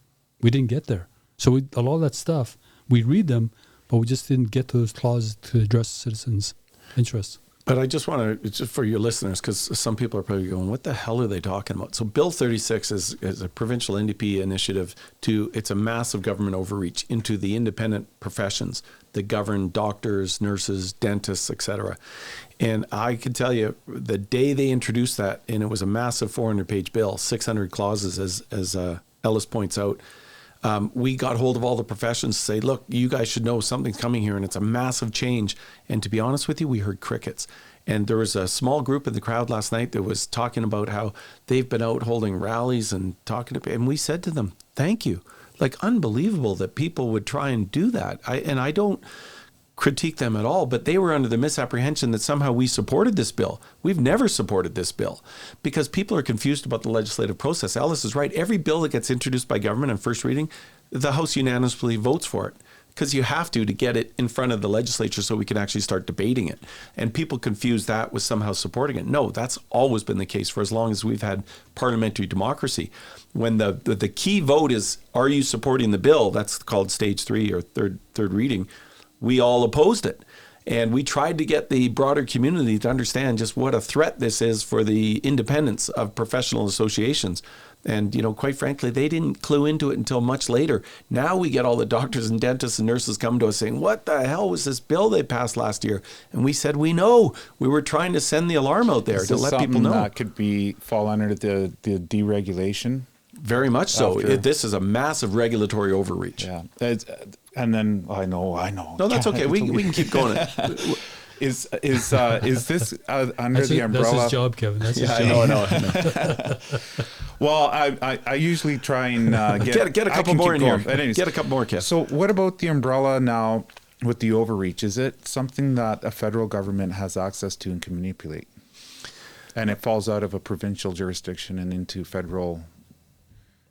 We didn't get there. So a lot of that stuff, we read them, but we just didn't get to those clauses to address citizens' interests. But I just want to, just for your listeners, because some people are probably going, what the hell are they talking about? So Bill 36 is a provincial NDP initiative it's a massive government overreach into the independent professions that govern doctors, nurses, dentists, etc. And I can tell you, the day they introduced that, and it was a massive 400-page bill, 600 clauses, as Ellis points out, we got hold of all the professions to say, look, you guys should know something's coming here, and it's a massive change. And to be honest with you, we heard crickets. And there was a small group in the crowd last night that was talking about how they've been out holding rallies and talking to, and we said to them, thank you. Like, unbelievable that people would try and do that. I don't critique them at all, but they were under the misapprehension that somehow we supported this bill. We've never supported this bill because people are confused about the legislative process. Ellis is right. Every bill that gets introduced by government on first reading, the House unanimously votes for it because you have to get it in front of the legislature so we can actually start debating it. And people confuse that with somehow supporting it. No, that's always been the case for as long as we've had parliamentary democracy. When the key vote is, are you supporting the bill? That's called stage 3 or third reading. We all opposed it. And we tried to get the broader community to understand just what a threat this is for the independence of professional associations. And, quite frankly, they didn't clue into it until much later. Now we get all the doctors and dentists and nurses coming to us saying, what the hell was this bill they passed last year? And we said, we know. We were trying to send the alarm out there to let people know. That could fall under the deregulation. Very much so. This is a massive regulatory overreach. Yeah. And then I know. No, that's okay. We can keep going. Is this under the umbrella? That's his job, Kevin. That's his job. I know. Well, I usually try and get a couple more in here. Anyways, get a couple more, Kev. So what about the umbrella now with the overreach? Is it something that a federal government has access to and can manipulate? And it falls out of a provincial jurisdiction and into federal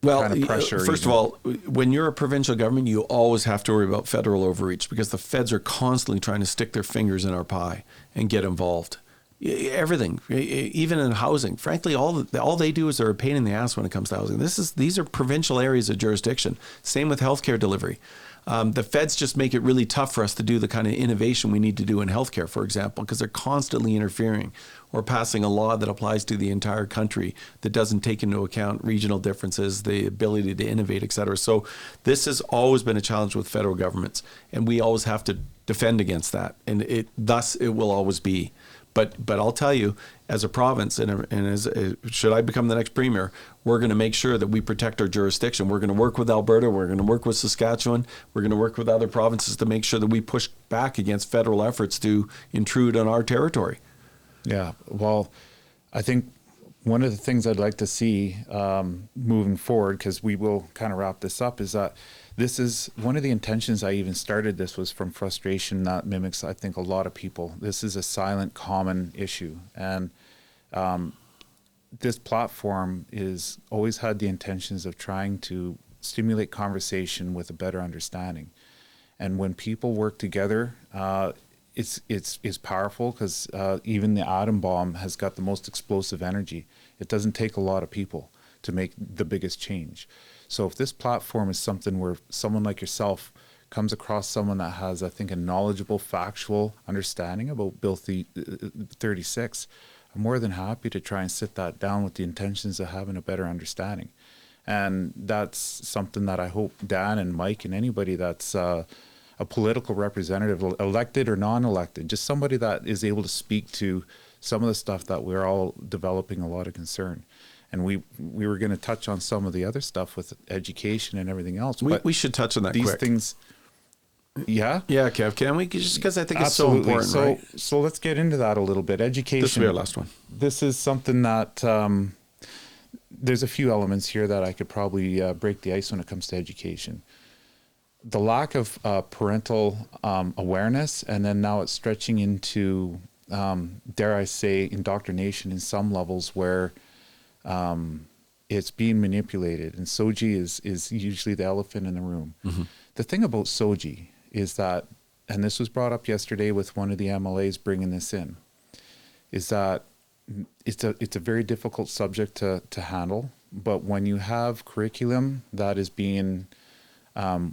kind of pressure? First of all, when you're a provincial government, you always have to worry about federal overreach because the feds are constantly trying to stick their fingers in our pie and get involved. Everything, even in housing. Frankly, all they do is they're a pain in the ass when it comes to housing. These are provincial areas of jurisdiction. Same with healthcare delivery. The feds just make it really tough for us to do the kind of innovation we need to do in healthcare, for example, because they're constantly interfering or passing a law that applies to the entire country that doesn't take into account regional differences, the ability to innovate, et cetera. So this has always been a challenge with federal governments, and we always have to defend against that, and thus it will always be. But I'll tell you, as a province, should I become the next premier, we're going to make sure that we protect our jurisdiction. We're going to work with Alberta. We're going to work with Saskatchewan. We're going to work with other provinces to make sure that we push back against federal efforts to intrude on our territory. Yeah, well, I think one of the things I'd like to see moving forward, because we will kind of wrap this up, is that this is one of the intentions I even started this was from frustration that mimics, I think, a lot of people. This is a silent, common issue. And this platform is always had the intentions of trying to stimulate conversation with a better understanding. And when people work together, it's powerful, because even the atom bomb has got the most explosive energy. It doesn't take a lot of people to make the biggest change. So if this platform is something where someone like yourself comes across someone that has, I think, a knowledgeable, factual understanding about Bill 36, I'm more than happy to try and sit that down with the intentions of having a better understanding. And that's something that I hope Dan and Mike and anybody that's a political representative, elected or non-elected, just somebody that is able to speak to some of the stuff that we're all developing a lot of concern. And we were going to touch on some of the other stuff with education and everything else. We should touch on that these quick. Things, yeah? Yeah, Kev, can we? Just because I think it's Absolutely. so important, right? So let's get into that a little bit. Education. This will be our last one. This is something that there's a few elements here that I could probably break the ice when it comes to education. The lack of parental awareness, and then now it's stretching into, dare I say, indoctrination in some levels where it's being manipulated. And SOGI is usually the elephant in the room. Mm-hmm. The thing about SOGI is that, and this was brought up yesterday with one of the MLAs bringing this in, is that it's a very difficult subject to handle. But when you have curriculum that is being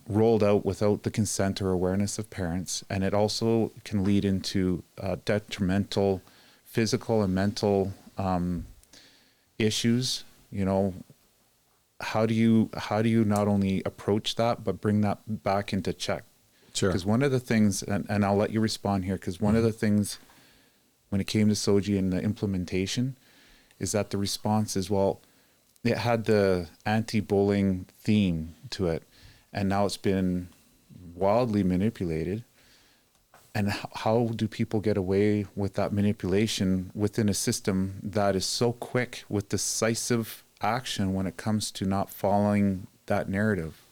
rolled out without the consent or awareness of parents, and it also can lead into detrimental physical and mental issues, you know, how do you not only approach that but bring that back into check? Sure. Because one of the things, and I'll let you respond here, because one of the things when it came to SOGI and the implementation is that the response is, well, it had the anti-bullying theme to it, and now it's been wildly manipulated. And how do people get away with that manipulation within a system that is so quick with decisive action when it comes to not following that narrative?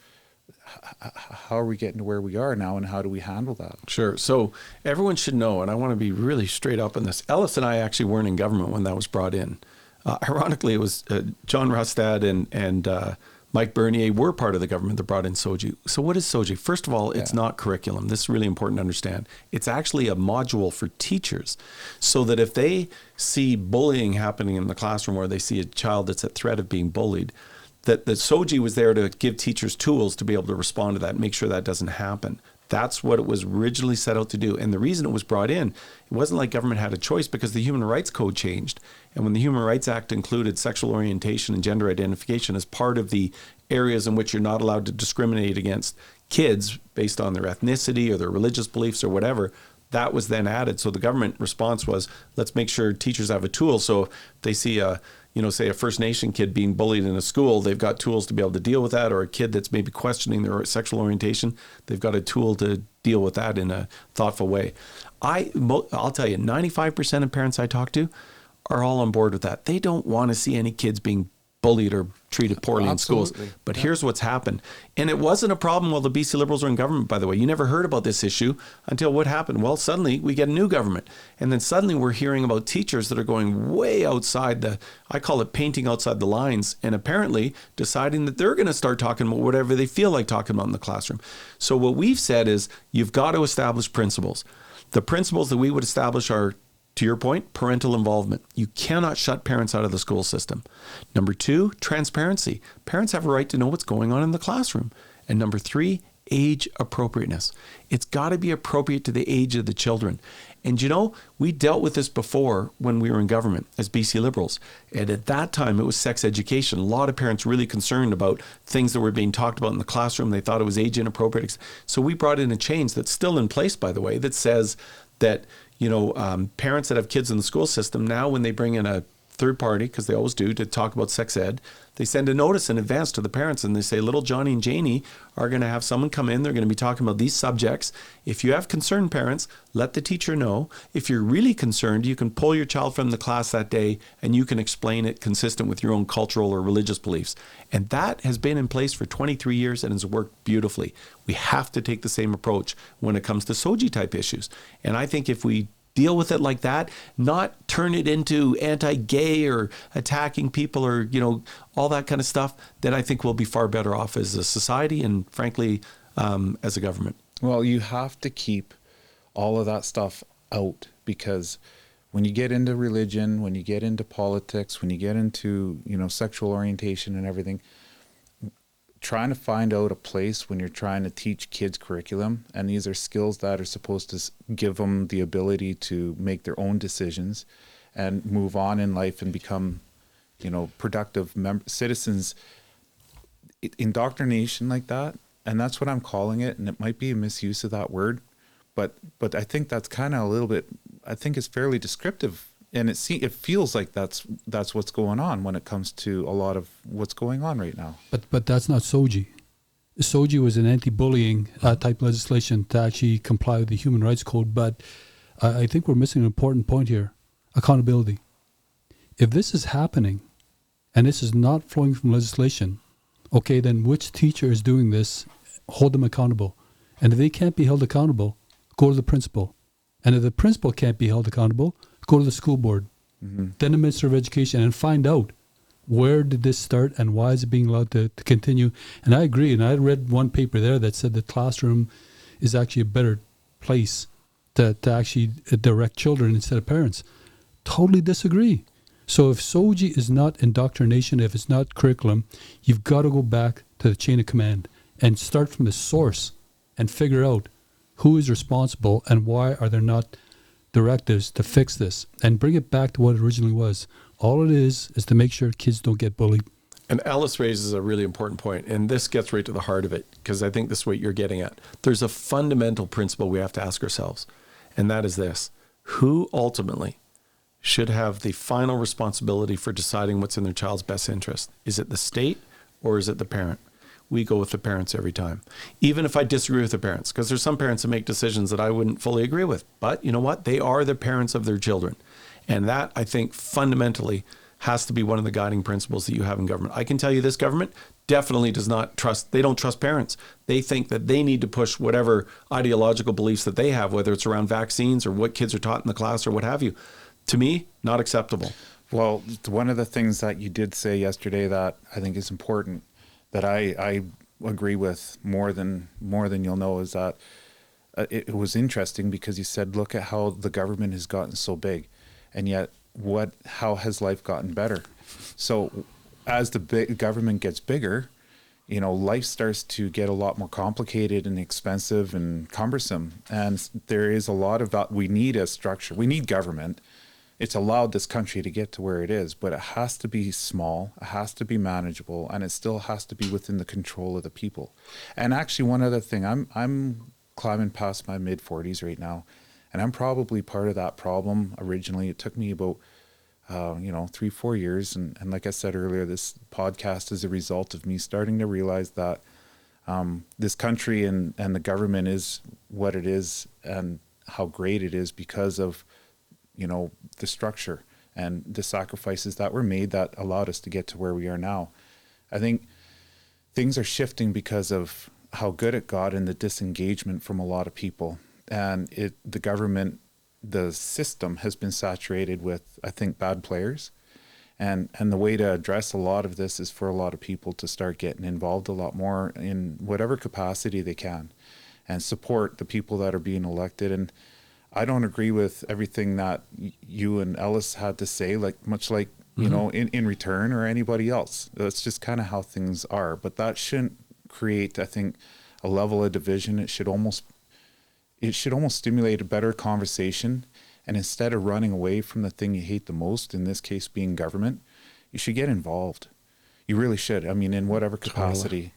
How are we getting to where we are now, and how do we handle that? Sure. So everyone should know, and I want to be really straight up on this. Ellis and I actually weren't in government when that was brought in. Ironically, it was John Rustad and Mike Bernier were part of the government that brought in SOGI. So what is SOGI? First of all, it's not curriculum. This is really important to understand. It's actually a module for teachers, so that if they see bullying happening in the classroom, or they see a child that's at threat of being bullied, that the SOGI was there to give teachers tools to be able to respond to that and make sure that doesn't happen. That's what it was originally set out to do. And the reason it was brought in, it wasn't like government had a choice, because the Human Rights Code changed. And when the Human Rights Act included sexual orientation and gender identification as part of the areas in which you're not allowed to discriminate against kids based on their ethnicity or their religious beliefs or whatever, that was then added. So the government response was, let's make sure teachers have a tool. So if they see say a First Nation kid being bullied in a school, they've got tools to be able to deal with that, or a kid that's maybe questioning their sexual orientation, they've got a tool to deal with that in a thoughtful way. I'll tell you, 95% of parents I talk to are all on board with that. They don't want to see any kids being bullied or treated poorly in schools. But here's what's happened. And it wasn't a problem while the BC Liberals were in government, by the way. You never heard about this issue until what happened? Well, suddenly we get a new government. And then suddenly we're hearing about teachers that are going way outside I call it painting outside the lines, and apparently deciding that they're going to start talking about whatever they feel like talking about in the classroom. So what we've said is, you've got to establish principles. The principles that we would establish are, to your point, parental involvement. You cannot shut parents out of the school system. Number 2, transparency. Parents have a right to know what's going on in the classroom. And number 3, age appropriateness. It's got to be appropriate to the age of the children. And we dealt with this before when we were in government as BC Liberals. And at that time, it was sex education. A lot of parents really concerned about things that were being talked about in the classroom. They thought it was age inappropriate. So we brought in a change that's still in place, by the way, that says that parents that have kids in the school system, now when they bring in a third party, because they always do, to talk about sex ed, they send a notice in advance to the parents, and they say, little Johnny and Janie are going to have someone come in. They're going to be talking about these subjects. If you have concerned parents, let the teacher know. If you're really concerned, you can pull your child from the class that day, and you can explain it consistent with your own cultural or religious beliefs. And that has been in place for 23 years and has worked beautifully. We have to take the same approach when it comes to SOGI type issues. And I think if we deal with it like that, not turn it into anti-gay or attacking people or, all that kind of stuff, then I think we'll be far better off as a society and, frankly, as a government. Well, you have to keep all of that stuff out, because when you get into religion, when you get into politics, when you get into, sexual orientation and everything, trying to find out a place when you're trying to teach kids curriculum, and these are skills that are supposed to give them the ability to make their own decisions and move on in life and become, productive citizens. Indoctrination like that, and that's what I'm calling it, and it might be a misuse of that word, but I think that's kind of a little bit, I think it's fairly descriptive, and it feels like that's what's going on when it comes to a lot of what's going on right now. But that's not SOGI. SOGI was an anti-bullying type legislation to actually comply with the Human Rights Code, but I think we're missing an important point here: accountability. If this is happening, and this is not flowing from legislation, okay, then which teacher is doing this? Hold them accountable. And if they can't be held accountable, go to the principal. And if the principal can't be held accountable, go to the school board, then the Minister of Education, and find out where did this start and why is it being allowed to continue. And I agree, and I read one paper there that said the classroom is actually a better place to actually direct children instead of parents. Totally disagree. So if SOGI is not indoctrination, if it's not curriculum, you've got to go back to the chain of command and start from the source and figure out who is responsible and why are there not directives to fix this and bring it back to what it originally was. All it is to make sure kids don't get bullied. And Ellis raises a really important point, and this gets right to the heart of it, because I think this is what you're getting at. There's a fundamental principle we have to ask ourselves, and that is this: who ultimately should have the final responsibility for deciding what's in their child's best interest? Is it the state or is it the parent? We go with the parents every time, even if I disagree with the parents, because there's some parents that make decisions that I wouldn't fully agree with. But you know what? They are the parents of their children. And that, I think, fundamentally has to be one of the guiding principles that you have in government. I can tell you this government definitely does not trust, they don't trust parents. They think that they need to push whatever ideological beliefs that they have, whether it's around vaccines or what kids are taught in the class or what have you. To me, not acceptable. Well, one of the things that you did say yesterday that I think is important, that I agree with more than you'll know, is that it was interesting because you said, look at how the government has gotten so big, and yet how has life gotten better? So as the government gets bigger, life starts to get a lot more complicated and expensive and cumbersome, and there is a lot of that. We need a structure. We need government. It's allowed this country to get to where it is, but it has to be small, it has to be manageable, and it still has to be within the control of the people. And actually, one other thing, I'm climbing past my mid-40s right now, and I'm probably part of that problem. Originally, it took me about 3-4 years, and like I said earlier, this podcast is a result of me starting to realize that this country and the government is what it is and how great it is because of the structure and the sacrifices that were made that allowed us to get to where we are now. I think things are shifting because of how good it got and the disengagement from a lot of people. And the government, the system has been saturated with, I think, bad players. And the way to address a lot of this is for a lot of people to start getting involved a lot more in whatever capacity they can and support the people that are being elected. And I don't agree with everything that you and Ellis had to say, much like, in return, or anybody else. That's just kind of how things are. But that shouldn't create, I think, a level of division. It should almost stimulate a better conversation. And instead of running away from the thing you hate the most, in this case being government, you should get involved. You really should. I mean, in whatever capacity. Totally.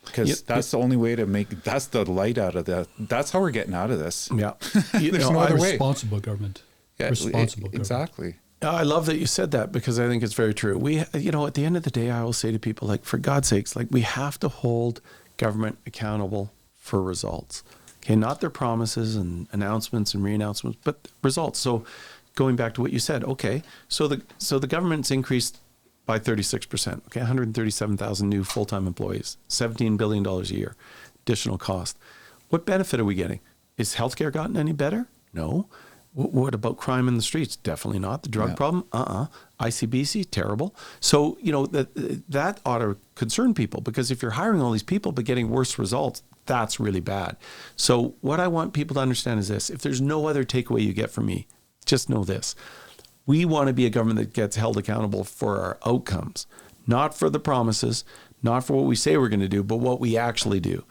Because that's the only way to that's the light out of that. That's how we're getting out of this. Yeah. There's no other way. Responsible government. Yeah, responsible government. Exactly. I love that you said that, because I think it's very true. We, at the end of the day, I will say to people, for God's sakes, we have to hold government accountable for results. Okay, not their promises and announcements and re-announcements, but results. So going back to what you said, okay, so the government's increased by 36%, okay, 137,000 new full-time employees, $17 billion a year, additional cost. What benefit are we getting? Is healthcare gotten any better? No. What about crime in the streets? Definitely not. The drug problem? ICBC? Terrible. So, that ought to concern people, because if you're hiring all these people but getting worse results, That's really bad. So what I want people to understand is this. If there's no other takeaway you get from me, just know this. We want to be a government that gets held accountable for our outcomes, not for the promises, not for what we say we're going to do, but what we actually do.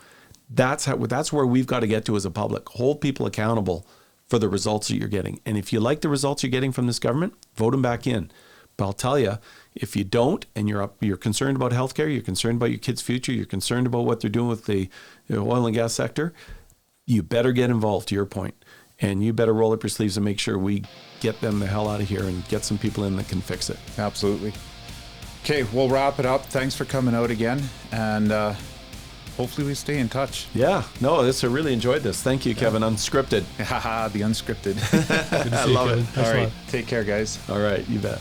That's where we've got to get to as a public. Hold people accountable for the results that you're getting. And if you like the results you're getting from this government, vote them back in. But I'll tell you, if you don't, and you're concerned about healthcare, you're concerned about your kids' future, you're concerned about what they're doing with the oil and gas sector, you better get involved, to your point. And you better roll up your sleeves and make sure we get them the hell out of here and get some people in that can fix it. Absolutely. Okay, we'll wrap it up. Thanks for coming out again. And hopefully we stay in touch. Yeah, no, I really enjoyed this. Thank you, Kevin. Unscripted. Haha, the unscripted. Good to see I you, love it. Kevin. Thanks All a right, lot. take care, guys. All right, you bet.